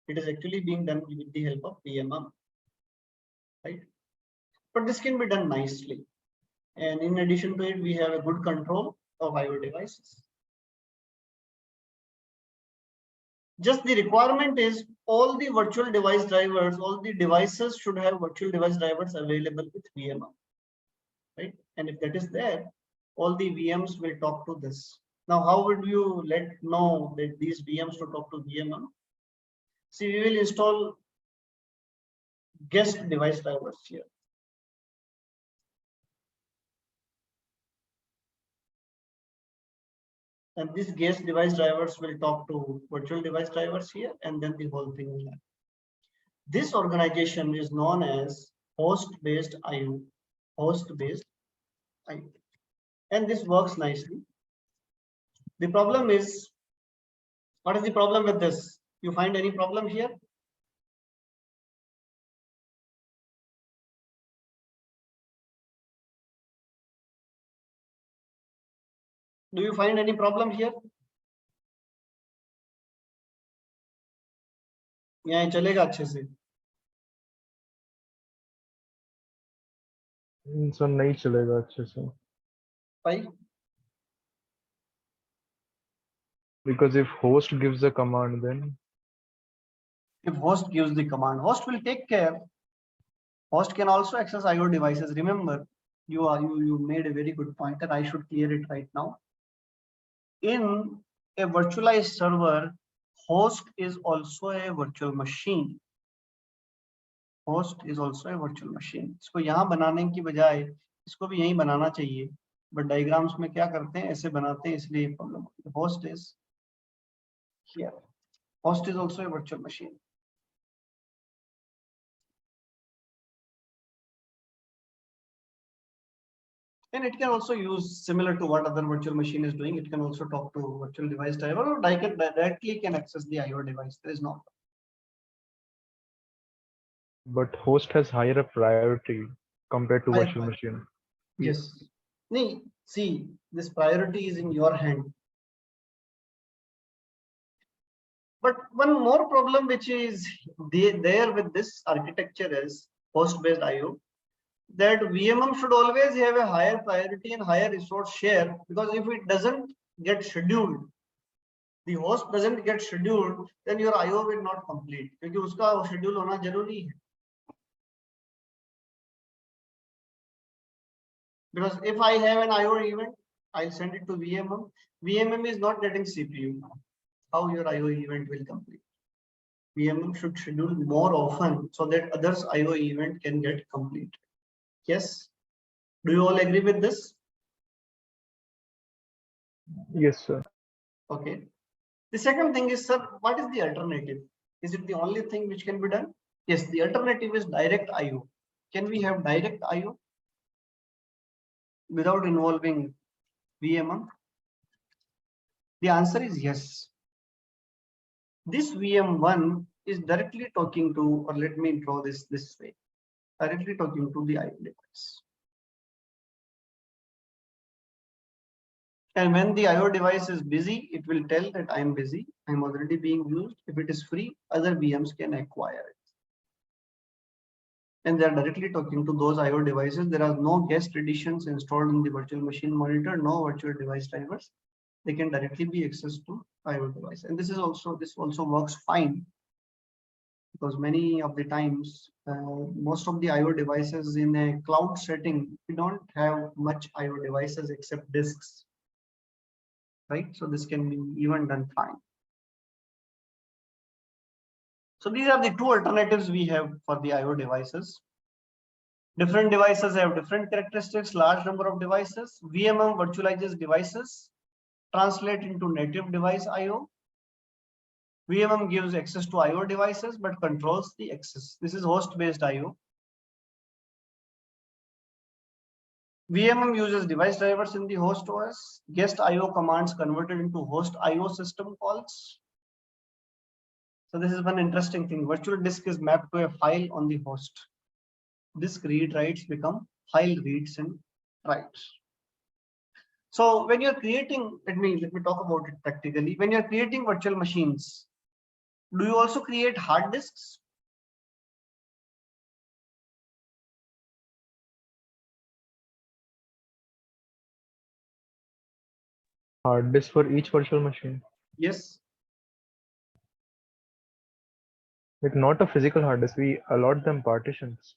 A: It is actually being done with the help of VMM, right? But this can be done nicely. And in addition to it, we have a good control of IO devices. Just the requirement is all the virtual device drivers, all the devices should have virtual device drivers available with VMM, right? And if that is there, all the VMs will talk to this. Now, how would you know that these VMs to talk to VMM? See, we will install guest device drivers here. And these guest device drivers will talk to virtual device drivers here, and then the whole thing will happen. This organization is known as host-based IO. Host-based IO. And this works nicely. The problem is, what is the problem with this? You find any problem here? Do you find any problem here? यहाँ चलेगा अच्छे से?
B: Sir नहीं चलेगा अच्छे से.
A: Why?
B: Because if host gives the command, then
A: If host gives the command, host will take care. Host can also access IO devices. Remember, you made a very good point, and I should clear it right now. In a virtualized server, host is also a virtual machine. Host is also a virtual machine. इसको यहाँ बनाने की बजाय इसको भी यहीं बनाना चाहिए, but diagrams में क्या करते हैं, ऐसे बनाते हैं, इसलिए प्रॉब्लम होती है. Host is here. Host is also a virtual machine. And it can also use, similar to what other virtual machine is doing, it can also talk to virtual device driver, or directly can access the IO device. There is no.
B: but host has higher priority compared to
A: Higher
B: virtual
A: priority.
B: machine.
A: Yes. Nee, see, this priority is in your hand. But one more problem which is there with this architecture is host-based IO, that VMM should always have a higher priority and higher resource share, because if it doesn't get scheduled, the host doesn't get scheduled, then your IO will not complete, क्योंकि उसका schedule होना जरूरी है. Because if I have an IO event, I'll send it to VMM. VMM is not getting CPU. How your IO event will complete? VMM should schedule more often so that others IO event can get complete. Yes. Do you all agree with this?
B: Yes, sir.
A: Okay. The second thing is, sir, what is the alternative? Is it the only thing which can be done? Yes, the alternative is direct IO. Can we have direct IO without involving VMM? The answer is yes. This VM1 is directly talking to, or let me draw this way, directly talking to the IO device. And when the IO device is busy, it will tell that I am busy, I am already being used. If it is free, other VMs can acquire it. And they are directly talking to those IO devices. There are no guest editions installed in the virtual machine monitor, no virtual device drivers. They can directly be accessed to IO device. And this also works fine, because many of the times, most of the IO devices in a cloud setting, we don't have much IO devices except disks, right? So this can be even done fine. So these are the two alternatives we have for the IO devices. Different devices have different characteristics, large number of devices. VMM virtualizes devices, translate into native device IO. VMM gives access to IO devices, but controls the access. This is host-based IO. VMM uses device drivers in the host OS. Guest IO commands converted into host IO system calls. So this is one interesting thing. Virtual disk is mapped to a file on the host. Disk read writes become file reads and writes. So when you're creating, let me talk about it practically. When you're creating virtual machines, Do you also create hard disks?
B: Hard disk for each virtual machine.
A: Yes.
B: Like not a physical hard disk, we allot them partitions.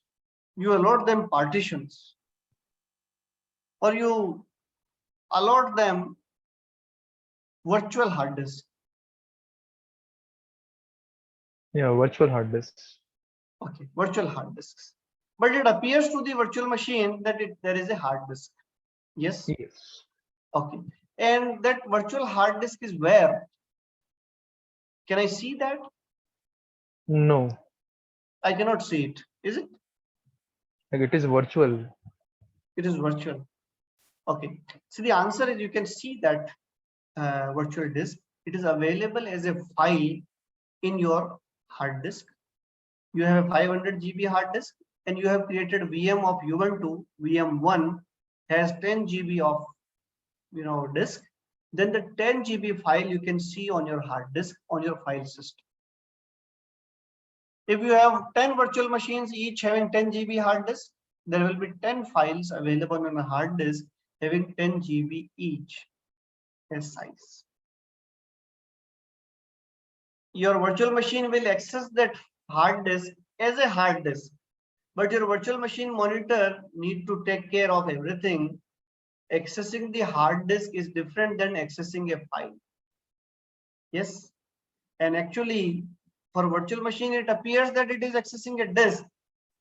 A: You allot them partitions, or you allot them virtual hard disk.
B: Yeah, virtual hard disks.
A: Okay, virtual hard disks. But it appears to the virtual machine that there is a hard disk. Yes.
B: Yes.
A: Okay. And that virtual hard disk is where? Can I see that?
B: No,
A: I cannot see it. Is it?
B: like it is virtual.
A: It is virtual. Okay. So the answer is you can see that virtual disk. It is available as a file in your hard disk. You have a 500 GB hard disk and you have created VM of Ubuntu. VM1 has 10 GB of disk. Then the 10 GB file you can see on your hard disk on your file system. If you have 10 virtual machines, each having 10 GB hard disk, there will be 10 files available on a hard disk having 10 GB each as size. Your virtual machine will access that hard disk as a hard disk, but your virtual machine monitor need to take care of everything. Accessing the hard disk is different than accessing a file. Yes, and actually for virtual machine it appears that it is accessing a disk,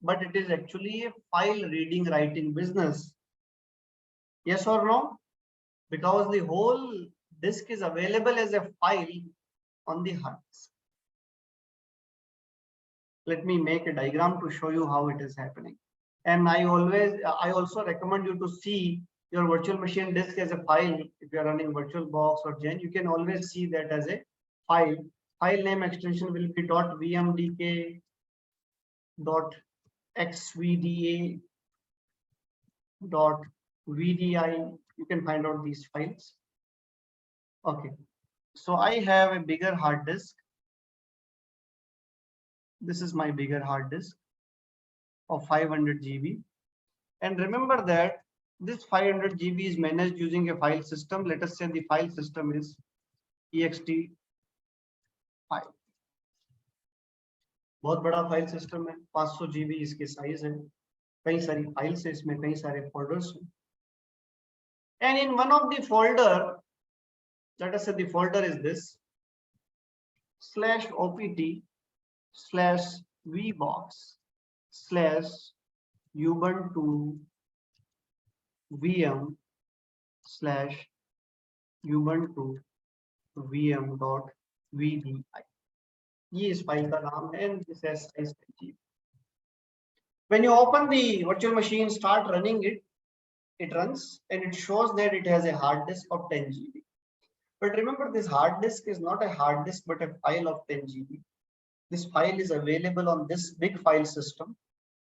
A: but it is actually a file reading writing business. Yes or no? Because the whole disk is available as a file on the hard disk. Let me make a diagram to show you how it is happening. And I also recommend you to see your virtual machine disk as a file. If you are running VirtualBox or Gen, you can always see that as a file. File name extension will be .vmdk, .xvda, .vdi. You can find out these files. Okay, so I have a bigger hard disk. This is my bigger hard disk of 500 GB. And remember that this 500 GB is managed using a file system. Let us say the file system is ext file. बहुत बड़ा file system है, 500 GB इसके size है, कई सारी files है इसमें, कई सारे फोल्डर्स हैं. And in one of the folder, let us say the folder is this /opt/vbox/ubuntu vm/ubuntu vm.vdi. ये इस फाइल का नाम है and this has size 10 GB. When you open the virtual machine, start running it, it runs and it shows that it has a hard disk of 10 GB. But remember, this hard disk is not a hard disk but a file of 10 GB. This file is available on this big file system,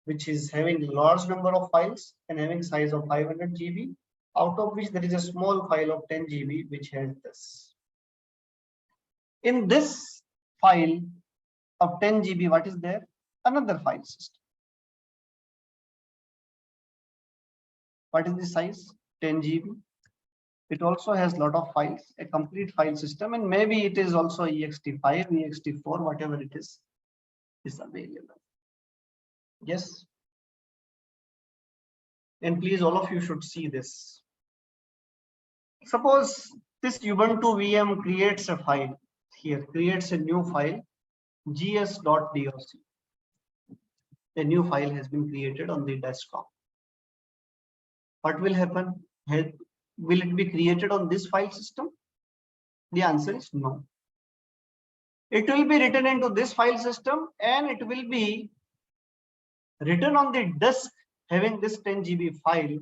A: which is having large number of files and having size of 500 GB, out of which there is a small file of 10 GB which has this. In this file of 10 GB, what is there? Another file system. What is the size? 10 GB. It also has a lot of files, a complete file system, and maybe it is also ext5, ext4, whatever it is available. Yes. And please, all of you should see this. Suppose this Ubuntu VM creates a file here, creates a new file, gs.doc. A new file has been created on the desktop. What will happen? Will it be created on this file system? The answer is no. It will be written into this file system and it will be written on the disk having this 10 GB file.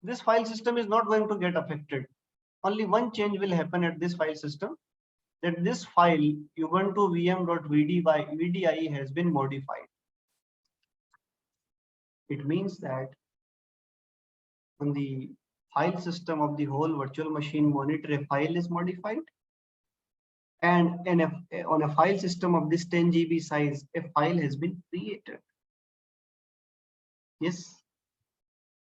A: This file system is not going to get affected. Only one change will happen at this file system, that this file ubuntu vm.vdi has been modified. It means that on the file system of the whole virtual machine monitor, a file is modified, and on a file system of this 10 GB size, a file has been created. Yes.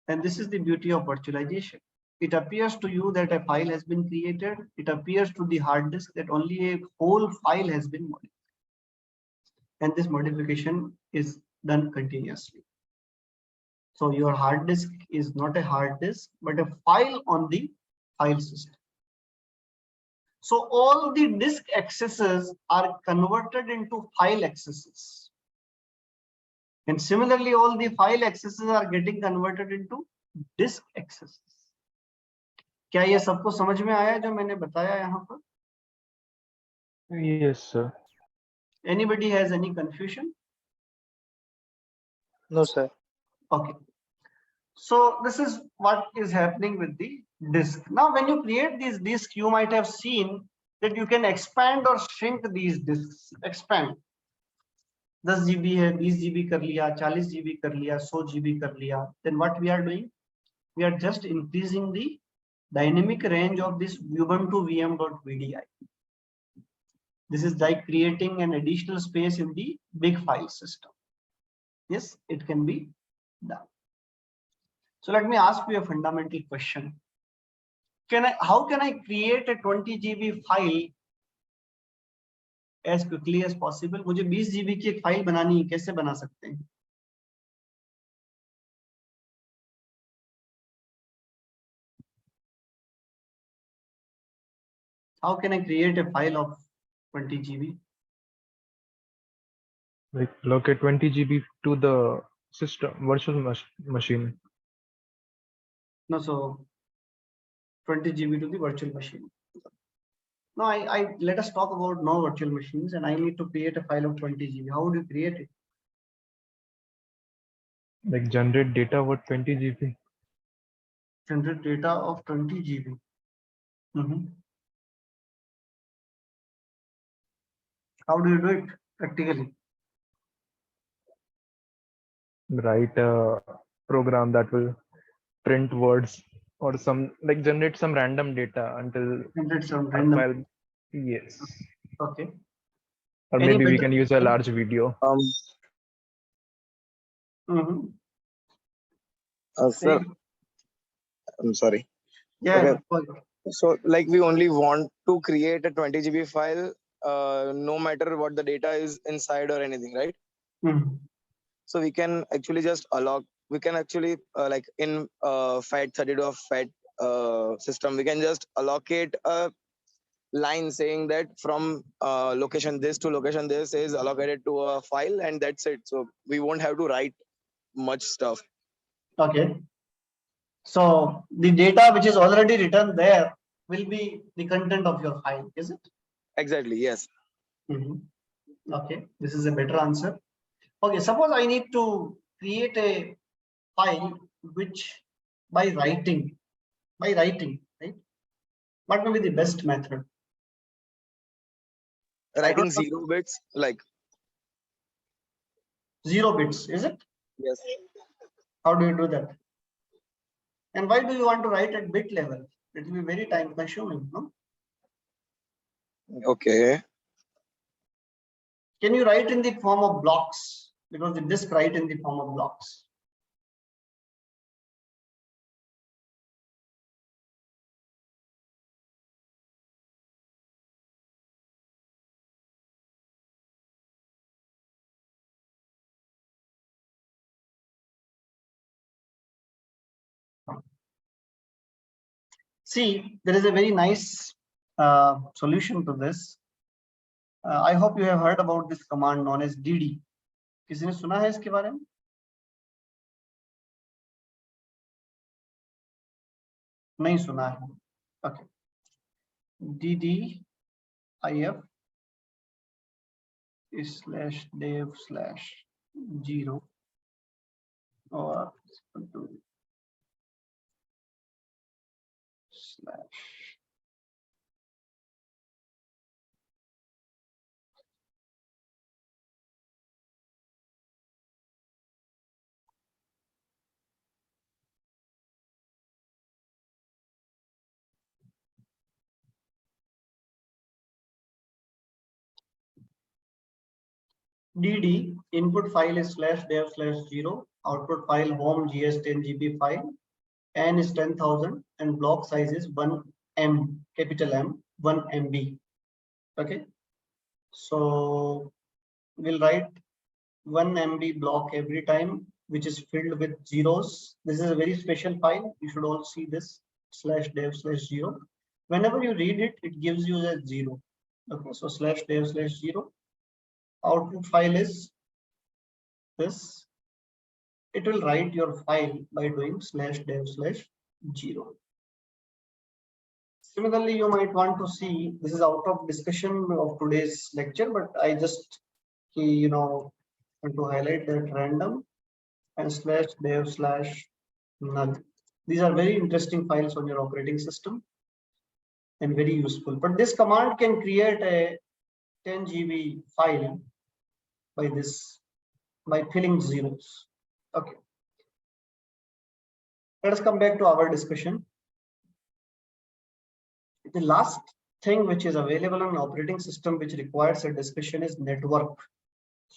A: And this is the beauty of virtualization. It appears to you that a file has been created. It appears to the hard disk that only a whole file has been modified. And this modification is done continuously. So your hard disk is not a hard disk, but a file on the file system. So all the disk accesses are converted into file accesses. And similarly, all the file accesses are getting converted into disk accesses. क्या ये सबको समझ में आया जो मैंने बताया यहाँ पर?
B: Yes, sir.
A: Anybody has any confusion?
G: No, sir.
A: Okay. So this is what is happening with the disk. Now, when you create these disks, you might have seen that you can expand or shrink these disks. Expand. 10 GB है, 20 GB कर लिया, 40 GB कर लिया, 100 GB कर लिया. Then what we are doing? We are just increasing the dynamic range of this ubuntu vm.vdi. This is like creating an additional space in the big file system. Yes, it can be done. So let me ask you a fundamental question. How can I create a 20 GB file as quickly as possible? मुझे 20 GB की एक file बनानी है, कैसे बना सकते हैं? How can I create a file of 20 GB?
B: Like allocate 20 GB to the system virtual machine.
A: No, so 20 GB to the virtual machine. No, I let us talk about no virtual machines, and I need to create a file of 20 GB. How would you create it?
B: Like generate data what 20 GB.
A: Generate data of 20 GB. How do you do it practically?
B: Write a program that will print words or some like generate some random data until
A: Generate some
B: our
A: random.
B: file. Yes.
A: Okay.
B: Or
A: Any
B: maybe we
A: better-
B: can use a large video.
I: Sir, I'm sorry.
A: Yeah.
I: Okay. So like we only want to create a 20 GB file, no matter what the data is inside or anything, right?
A: Mhm.
I: So we can actually just we can actually like in FAT32 or FAT system, we can just allocate a line saying that from location this to location this is allocated to a file, and that's it. So we won't have to write much stuff.
A: Okay. So the data which is already written there will be the content of your file, is it?
I: Exactly, yes.
A: Okay, this is a better answer. Okay, suppose I need to create a file which by writing, right? What will be the best method?
I: Writing
A: know.
I: 0 bits, like
A: 0 bits, is it?
I: yes.
A: How do you do that? And why do you want to write at bit level? It will be very time consuming, no?
I: Okay.
A: Can you write in the form of blocks? Because the disk write in the form of blocks. See, there is a very nice solution to this. I hope you have heard about this command known as dd. किसी ने सुना है इसके बारे में? नहीं सुना है. Okay. ddif /dev/0 or / DD input file is /dev/0, output file home gs10 GB file, N is 10,000 and block size is 1 M, capital M, 1 MB. Okay, so we'll write 1 MB block every time, which is filled with zeros. This is a very special file. You should all see this /dev/0. Whenever you read it, it gives you a 0. Okay, so /dev/0. Output file is this. It will write your file by doing /dev/0. Similarly, you might want to see, this is out of discussion of today's lecture, but I just want to highlight that random and /dev/null. These are very interesting files on your operating system and very useful. But this command can create a 10 GB file by filling zeros. Okay. Let us come back to our discussion. The last thing which is available on an operating system which requires a discussion is network.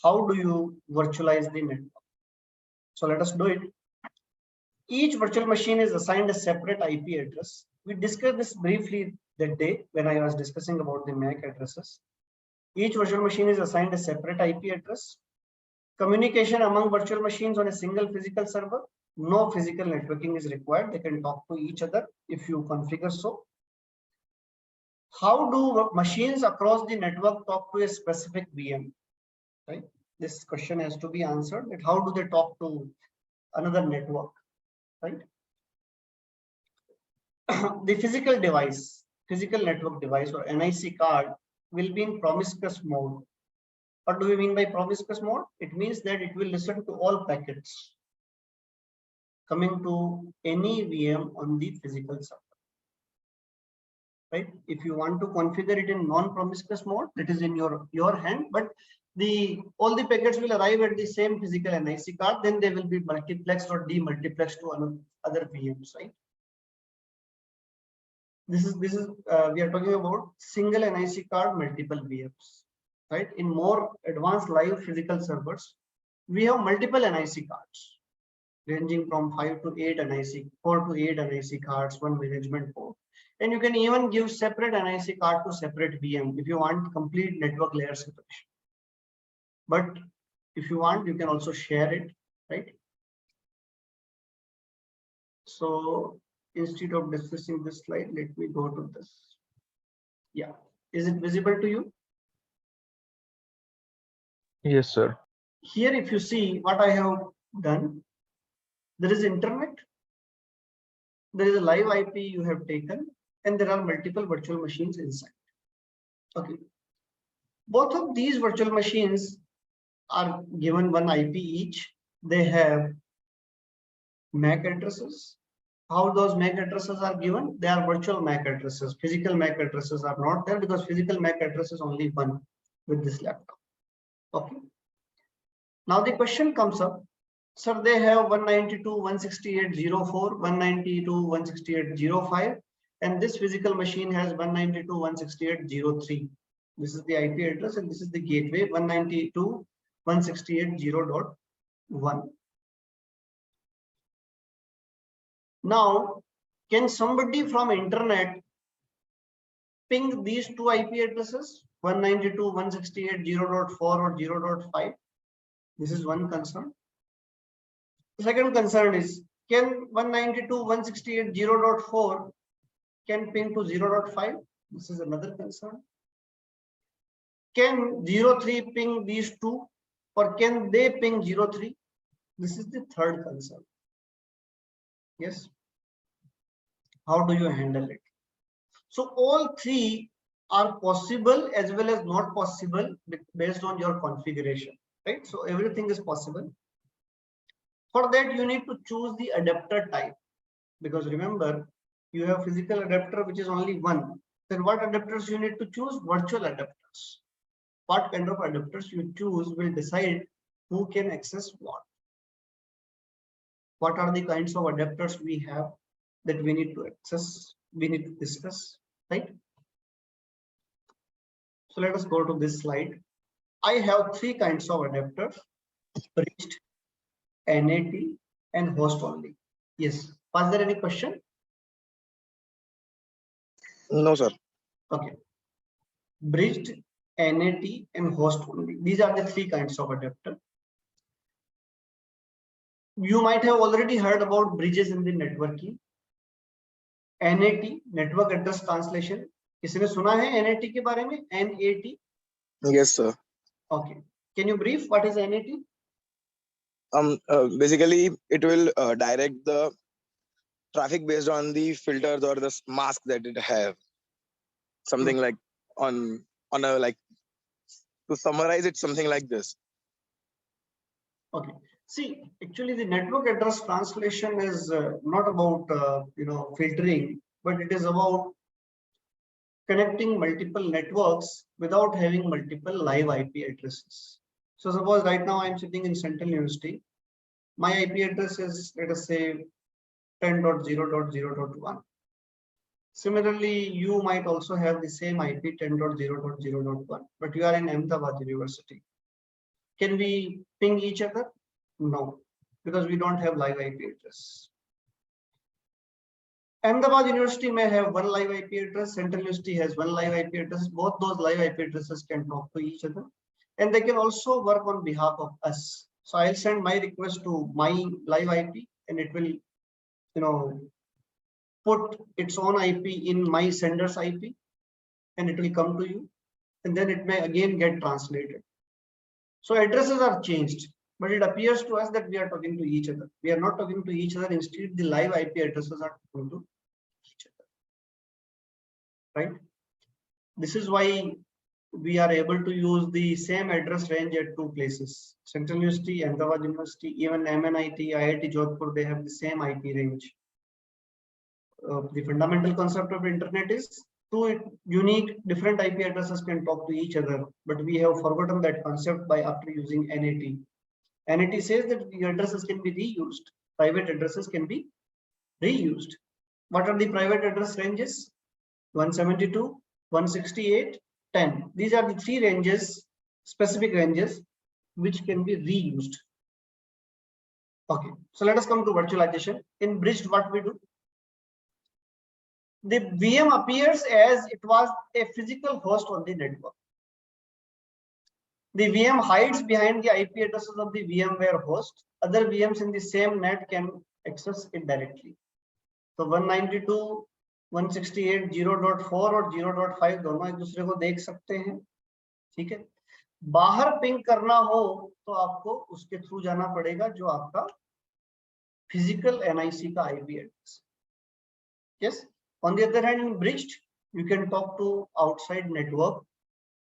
A: How do you virtualize the network? So let us do it. Each virtual machine is assigned a separate IP address. We discussed this briefly that day when I was discussing about the MAC addresses. Each virtual machine is assigned a separate IP address. Communication among virtual machines on a single physical server. No physical networking is required. They can talk to each other if you configure so. How do machines across the network talk to a specific VM? Right? This question has to be answered. That how do they talk to another network? Right? The physical network device or NIC card will be in promiscuous mode. What do we mean by promiscuous mode? It means that it will listen to all packets coming to any VM on the physical server. Right? If you want to configure it in non-promiscuous mode, that is in your hand, but all the packets will arrive at the same physical NIC card, then they will be multiplexed or demultiplexed to other VMs, right? This is we are talking about single NIC card, multiple VMs, right? In more advanced live physical servers, we have multiple NIC cards ranging from 5 to 8 NIC, 4 to 8 NIC cards, one management port. And you can even give separate NIC card to separate VM if you want complete network layer separation. But if you want, you can also share it, right? So instead of discussing this slide, let me go to this. Yeah, is it visible to you?
B: Yes, sir.
A: Here, if you see what I have done, there is internet, there is a live IP you have taken, and there are multiple virtual machines inside. Okay. Both of these virtual machines are given one IP each. They have MAC addresses. How those MAC addresses are given? They are virtual MAC addresses. Physical MAC addresses are not there because physical MAC address is only one with this laptop. Okay. Now the question comes up. Sir, they have 192.168.04, 192.168.05, and this physical machine has 192.168.03. This is the IP address and this is the gateway 192.168.0.1. Now, can somebody from internet ping these two IP addresses 192.168.0.4 or 0.5? This is one concern. The second concern is, can 192.168.0.4 can ping to 0.5? This is another concern. Can 0.3 ping these two, or can they ping 0.3? This is the third concern. Yes. How do you handle it? So all three are possible as well as not possible based on your configuration, right? So everything is possible. For that, you need to choose the adapter type, because remember, you have physical adapter, which is only one. Then what adapters you need to choose? Virtual adapters. What kind of adapters you choose will decide who can access what. What are the kinds of adapters we have that we need to access, we need to discuss, right? So let us go to this slide. I have three kinds of adapters: bridged, NAT, and host only. Yes. Was there any question?
I: No, sir.
A: Okay. Bridged, NAT, and host only. These are the three kinds of adapter. You might have already heard about bridges in the networking. NAT, network address translation. किसी ने सुना है NAT के बारे में? NAT.
I: Yes, sir.
A: Okay. Can you brief what is NAT?
I: Basically, it will direct the traffic based on the filters or the mask that it have. Something like on a, like, to summarize it, something like this.
A: Okay. See, actually, the network address translation is not about filtering, but it is about connecting multiple networks without having multiple live IP addresses. So suppose right now I'm sitting in Central University. My IP address is, let us say, 10.0.0.1. Similarly, you might also have the same IP 10.0.0.1, but you are in Ahmedabad University. Can we ping each other? No, because we don't have live IP address. Ahmedabad University may have one live IP address, Central University has one live IP address. Both those live IP addresses can talk to each other, and they can also work on behalf of us. So I'll send my request to my live IP, and it will, put its own IP in my sender's IP, and it will come to you, and then it may again get translated. So addresses are changed, but it appears to us that we are talking to each other. We are not talking to each other. Instead, the live IP addresses are talking to each other, right? This is why we are able to use the same address range at two places: Central University, Ahmedabad University, even MNIT, IIT Jodhpur, they have the same IP range. The fundamental concept of internet is two unique different IP addresses can talk to each other, but we have forgotten that concept by after using NAT. NAT says that the addresses can be reused. Private addresses can be reused. What are the private address ranges? 172, 168, 10. These are the three ranges, specific ranges, which can be reused. Okay, so let us come to virtualization. In bridged, what we do? The VM appears as it was a physical host on the network. The VM hides behind the IP addresses of the VMware host. Other VMs in the same net can access it directly. So 192, 168, 0.4 और 0.5 दोनों एक दूसरे को देख सकते हैं, ठीक है? बाहर पिंग करना हो तो आपको उसके थ्रू जाना पड़ेगा जो आपका फिजिकल NIC का IP address. Yes. On the other hand, in bridged, you can talk to outside network.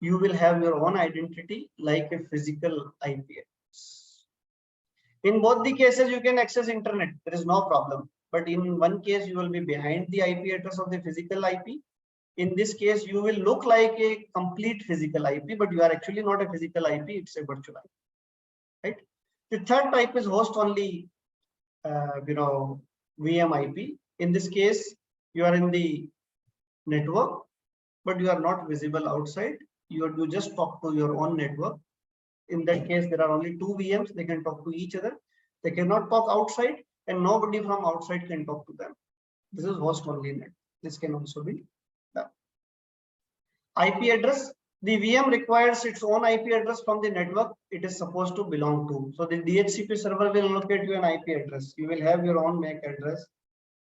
A: You will have your own identity like a physical IP address. In both the cases, you can access internet. There is no problem. But in one case, you will be behind the IP address of the physical IP. In this case, you will look like a complete physical IP, but you are actually not a physical IP. It's a virtual IP, right? The third type is host only, VM IP. In this case, you are in the network, but you are not visible outside. You just talk to your own network. In that case, there are only two VMs. They can talk to each other. They cannot talk outside, and nobody from outside can talk to them. This is host only net. This can also be done. IP address. The VM requires its own IP address from the network it is supposed to belong to. So the DHCP server will allocate you an IP address. You will have your own MAC address,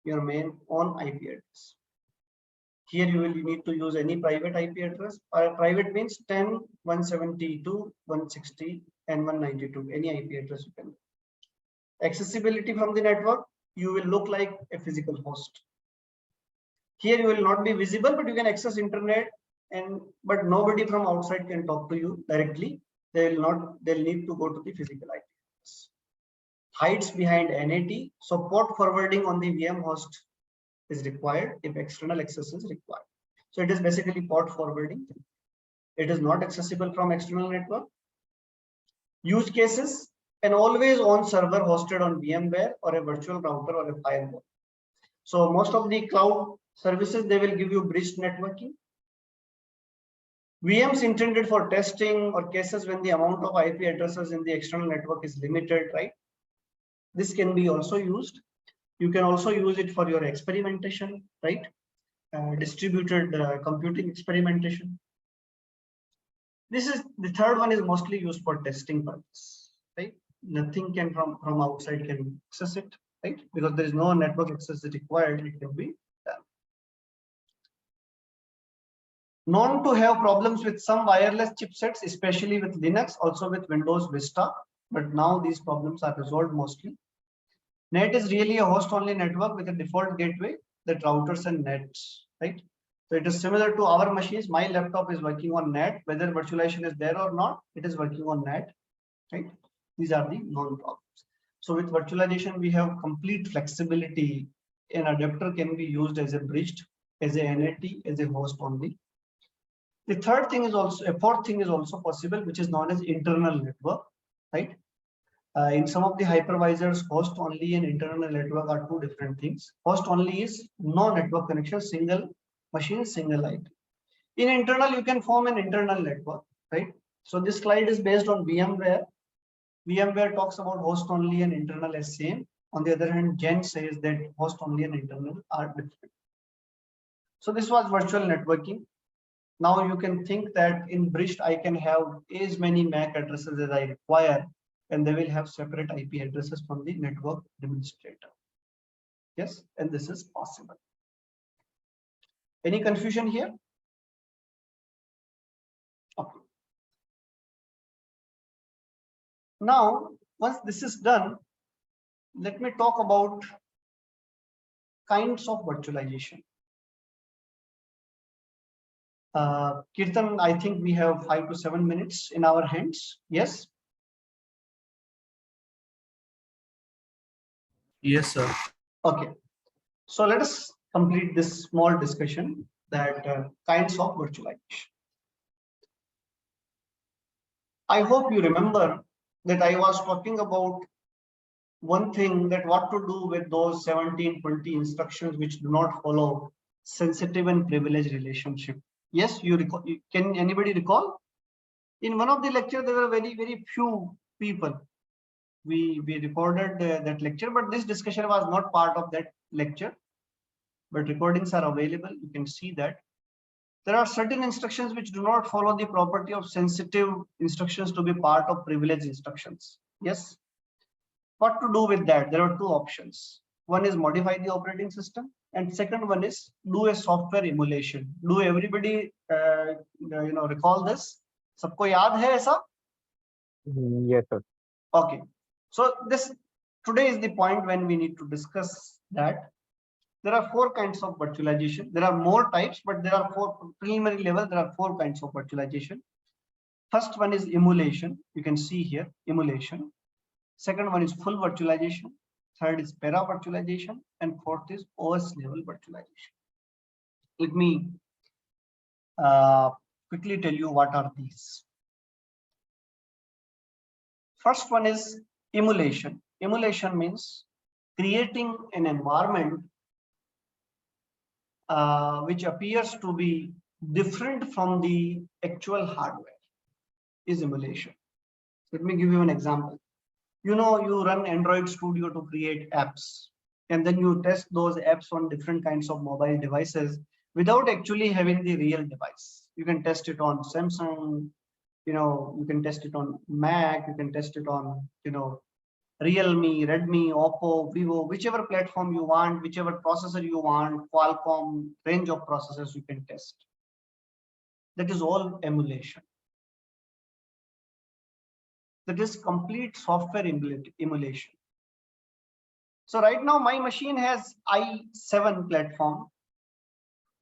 A: your main own IP address. Here you will need to use any private IP address. Private means 10, 172, 160, and 192. Any IP address you can. Accessibility from the network, you will look like a physical host. Here you will not be visible, but you can access internet, but nobody from outside can talk to you directly. They'll need to go to the physical IP address. Hides behind NAT, so port forwarding on the VM host is required if external access is required. So it is basically port forwarding. It is not accessible from external network. Use cases: an always on server hosted on VMware or a virtual router or a firewall. So most of the cloud services, they will give you bridged networking. VMs intended for testing or cases when the amount of IP addresses in the external network is limited, right? This can be also used. You can also use it for your experimentation, right? Distributed computing experimentation. This is the third one is mostly used for testing purpose, right? Nothing can from outside can access it, right? Because there is no network access required, it can be done. Known to have problems with some wireless chipsets, especially with Linux, also with Windows Vista, but now these problems are resolved mostly. NAT is really a host-only network with a default gateway that routers and nets, right? So it is similar to our machines. My laptop is working on NAT, whether virtualization is there or not, it is working on NAT, right? These are the known problems. So with virtualization, we have complete flexibility. An adapter can be used as a bridged, as a NAT, as a host only. The third thing is also, a fourth thing is also possible, which is known as internal network, right? In some of the hypervisors, host only and internal network are two different things. Host only is no network connection, single machine, single IP. In internal, you can form an internal network, right? So this slide is based on VMware. VMware talks about host only and internal as same. On the other hand, Gen says that host only and internal are different. So this was virtual networking. Now you can think that in bridged, I can have as many MAC addresses as I require, and they will have separate IP addresses from the network administrator. Yes, and this is possible. Any confusion here? Okay. Now, once this is done, let me talk about kinds of virtualization. Kirtan, I think we have 5 to 7 minutes in our hands. Yes.
J: Yes, sir.
A: Okay. So let us complete this small discussion that kinds of virtualization. I hope you remember that I was talking about one thing, that what to do with those 17, 20 instructions which do not follow sensitive and privileged relationship. Yes, you recall? Can anybody recall? In one of the lectures, there were very few people. We recorded that lecture, but this discussion was not part of that lecture. But recordings are available. You can see that there are certain instructions which do not follow the property of sensitive instructions to be part of privileged instructions. Yes. What to do with that? There are two options. One is modify the operating system, and second one is do a software emulation. Do everybody recall this? Sabko yaad hai aisa?
C: Yes, sir.
A: Okay. So this today is the point when we need to discuss that. There are 4 kinds of virtualization. There are more types, but there are 4 preliminary level. There are 4 kinds of virtualization. First one is emulation. You can see here emulation. Second one is full virtualization. Third is para virtualization, and fourth is OS level virtualization. Let me quickly tell you what are these. First one is emulation. Emulation means creating an environment which appears to be different from the actual hardware is emulation. Let me give you an example. You know, you run Android Studio to create apps, and then you test those apps on different kinds of mobile devices without actually having the real device. You can test it on Samsung, you can test it on Mac, you can test it on, Realme, Redmi, Oppo, Vivo, whichever platform you want, whichever processor you want, Qualcomm, range of processors you can test. That is all emulation. That is complete software emulation. So right now my machine has i7 platform.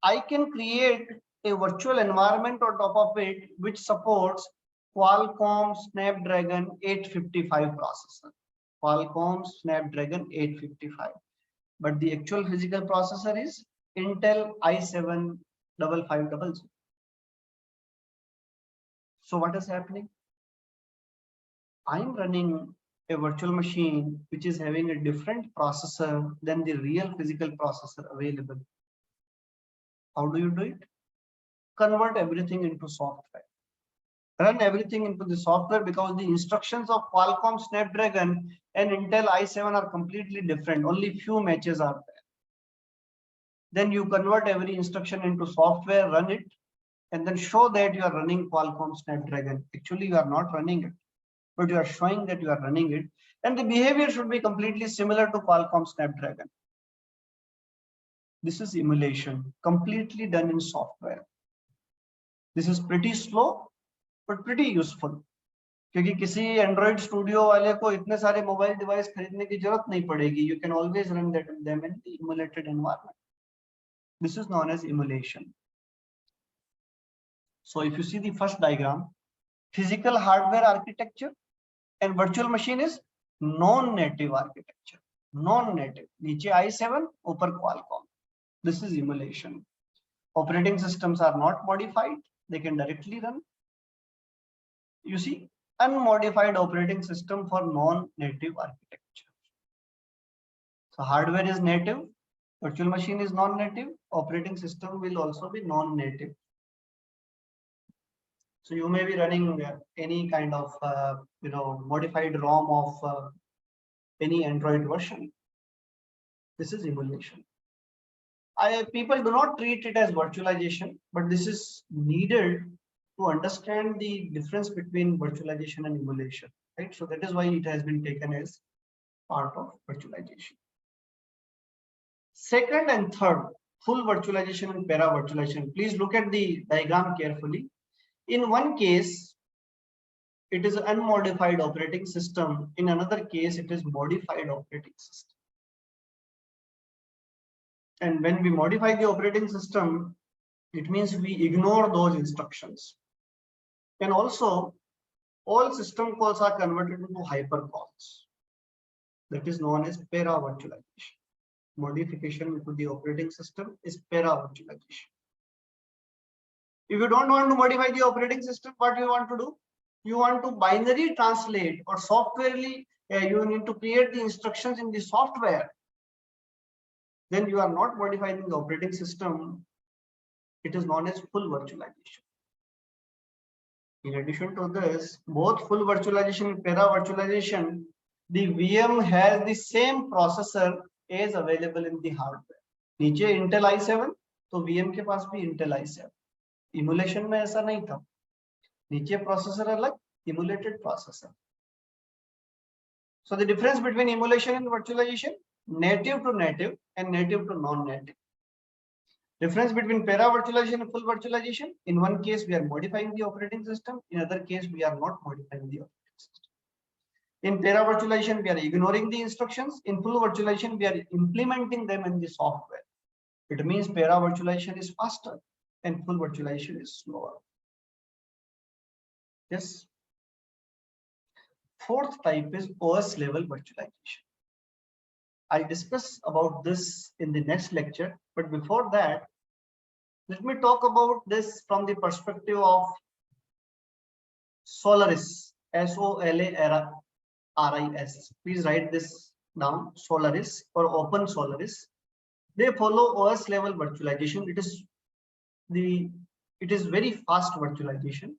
A: I can create a virtual environment on top of it which supports Qualcomm Snapdragon 855 processor. Qualcomm Snapdragon 855. But the actual physical processor is Intel i7 5500. So what is happening? I'm running a virtual machine which is having a different processor than the real physical processor available. How do you do it? convert everything into software. Run everything into the software because the instructions of Qualcomm Snapdragon and Intel i7 are completely different. Only few matches are there. Then you convert every instruction into software, run it, and then show that you are running Qualcomm Snapdragon. Actually, you are not running it, but you are showing that you are running it. And the behavior should be completely similar to Qualcomm Snapdragon. This is emulation, completely done in software. This is pretty slow, but pretty useful. क्योंकि किसी Android Studio वाले को इतने सारे mobile device खरीदने की जरूरत नहीं पड़ेगी. You can always run them in the emulated environment. This is known as emulation. So if you see the first diagram, physical hardware architecture and virtual machine is non-native architecture. Non-native. नीचे i7, ऊपर Qualcomm. This is emulation. Operating systems are not modified. They can directly run. You see, unmodified operating system for non-native architecture. So hardware is native, virtual machine is non-native, operating system will also be non-native. So you may be running any kind of modified ROM of any Android version. This is emulation. People do not treat it as virtualization, but this is needed to understand the difference between virtualization and emulation, right? So that is why it has been taken as part of virtualization. Second and third, full virtualization and para virtualization. Please look at the diagram carefully. In one case, it is unmodified operating system. In another case, it is modified operating system. And when we modify the operating system, it means we ignore those instructions. And also, all system calls are converted into hypercalls. That is known as para virtualization. Modification into the operating system is para virtualization. If you don't want to modify the operating system, what you want to do? You want to binary translate or softwarely, you need to create the instructions in the software. Then you are not modifying the operating system. It is known as full virtualization. In addition to this, both full virtualization and para virtualization, the VM has the same processor as available in the hardware. नीचे Intel i7, तो VM के पास भी Intel i7. Emulation में ऐसा नहीं था. नीचे processor अलग, emulated processor. So the difference between emulation and virtualization, native to native and native to non-native. Difference between para virtualization and full virtualization. In one case, we are modifying the operating system. In other case, we are not modifying the operating system. In para virtualization, we are ignoring the instructions. In full virtualization, we are implementing them in the software. It means para virtualization is faster and full virtualization is slower. Yes. Fourth type is OS level virtualization. I'll discuss about this in the next lecture, but before that, let me talk about this from the perspective of Solaris, S-O-L-A-R-I-S. Please write this down, Solaris or Open Solaris. They follow OS level virtualization. It is very fast virtualization,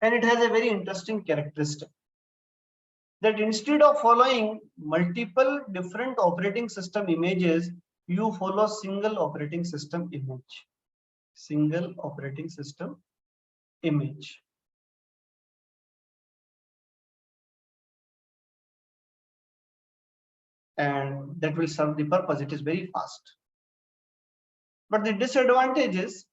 A: and it has a very interesting characteristic. That instead of following multiple different operating system images, you follow single operating system image. Single operating system image. And that will serve the purpose. It is very fast. But the disadvantage is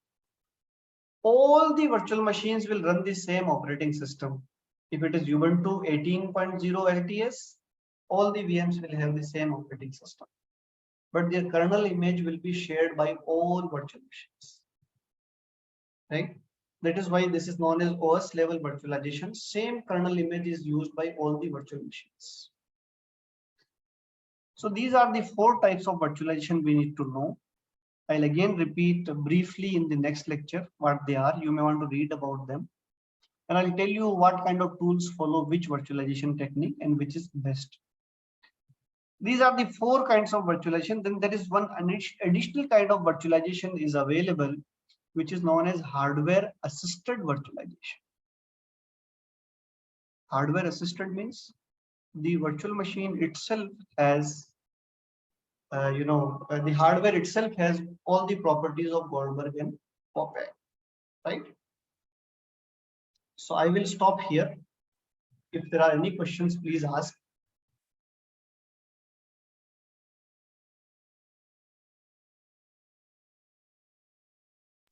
A: all the virtual machines will run the same operating system. If it is Ubuntu 18.0 LTS, all the VMs will have the same operating system, but their kernel image will be shared by all virtual machines, right? That is why this is known as OS level virtualization. Same kernel image is used by all the virtual machines. So these are the 4 types of virtualization we need to know. I'll again repeat briefly in the next lecture what they are. You may want to read about them. And I'll tell you what kind of tools follow which virtualization technique and which is best. These are the 4 kinds of virtualization. Then there is one additional kind of virtualization is available, which is known as hardware assisted virtualization. Hardware assisted means the virtual machine itself has, the hardware itself has all the properties of Goldberg and Popeye, right? So I will stop here. If there are any questions, please ask.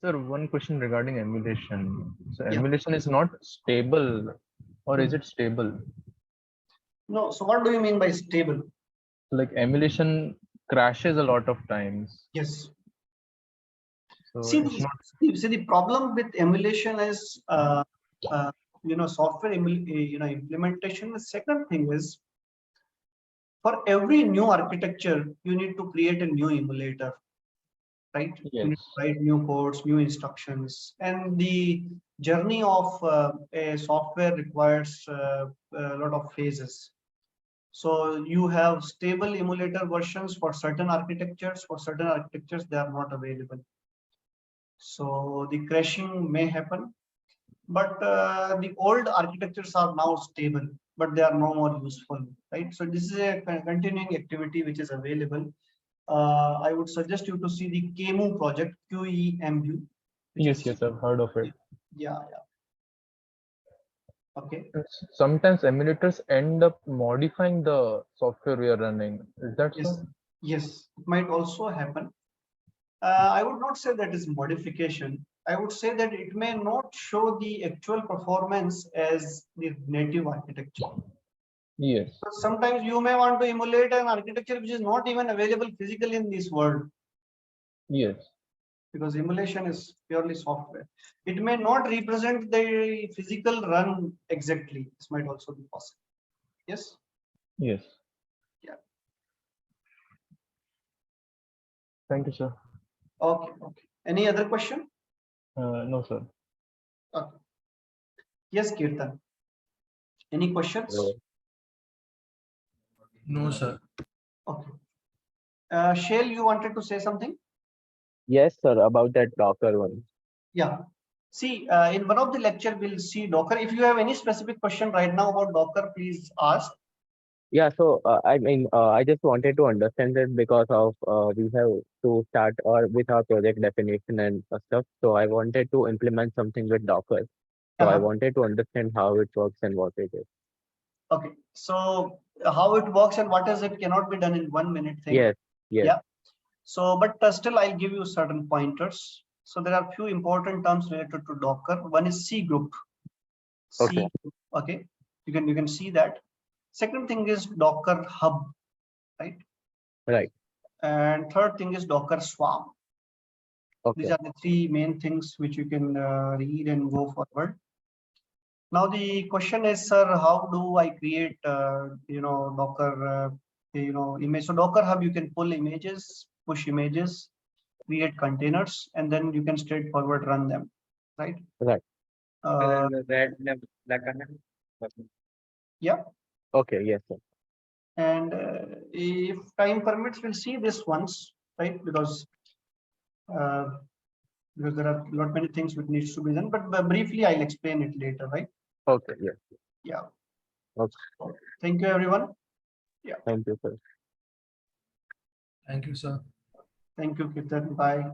B: Sir, one question regarding emulation. So
A: Yeah.
B: emulation is not stable, or is it stable?
A: No, so what do you mean by stable?
B: Like emulation crashes a lot of times.
A: Yes.
B: So
A: See,
B: it's not.
A: the problem with emulation is, software implementation. The second thing is, for every new architecture, you need to create a new emulator, right? You need
B: Yes.
A: to write new codes, new instructions, and the journey of a software requires a lot of phases. So you have stable emulator versions for certain architectures. For certain architectures, they are not available. So the crashing may happen, but the old architectures are now stable, but they are no more useful, right? So this is a continuing activity which is available. I would suggest you to see the QEMU project, QEMU.
B: Yes, yes, I've heard of it.
A: Yeah. Okay.
B: Sometimes emulators end up modifying the software we are running. Is that
A: Yes.
B: so?
A: Yes, it might also happen. I would not say that is modification. I would say that it may not show the actual performance as the native architecture.
B: Yes.
A: So sometimes you may want to emulate an architecture which is not even available physically in this world,
B: Yes.
A: because emulation is purely software. It may not represent the physical run exactly. This might also be possible. Yes.
B: Yes.
A: Yeah.
B: Thank you, sir.
A: Okay. Any other question?
B: No, sir.
A: Okay. Yes, Kirtan. Any questions?
C: No.
D: No, sir.
A: Okay. Shail, you wanted to say something?
C: Yes, sir, about that Docker one.
A: Yeah. See, in one of the lecture, we'll see Docker. If you have any specific question right now about Docker, please ask.
C: Yeah, so I just wanted to understand it because of we have to start or with our project definition and stuff. So I wanted to implement something with Docker. So I wanted to understand how it works and what it is.
A: Okay. So how it works and what is it cannot be done in 1 minute thing.
C: Yes.
A: Yeah. So, but still, I'll give you certain pointers. So there are few important terms related to Docker. One is C group.
C: Okay.
A: Okay. You can see that. Second thing is Docker Hub, right?
C: Right.
A: And third thing is Docker Swarm.
C: Okay.
A: These are the three main things which you can read and go forward. Now the question is, sir, how do I create, Docker, image? So Docker Hub, you can pull images, push images, create containers, and then you can straightforward run them, right?
C: Right.
A: Yeah.
C: Okay. Yes, sir.
A: And if time permits, we'll see this once, right? Because there are not many things which needs to be done, but briefly I'll explain it later, right?
C: Okay. Yes.
A: Yeah.
C: Okay.
A: Thank you, everyone. Yeah.
C: Thank you, sir.
D: Thank you, sir.
A: Thank you, Kirtan. Bye.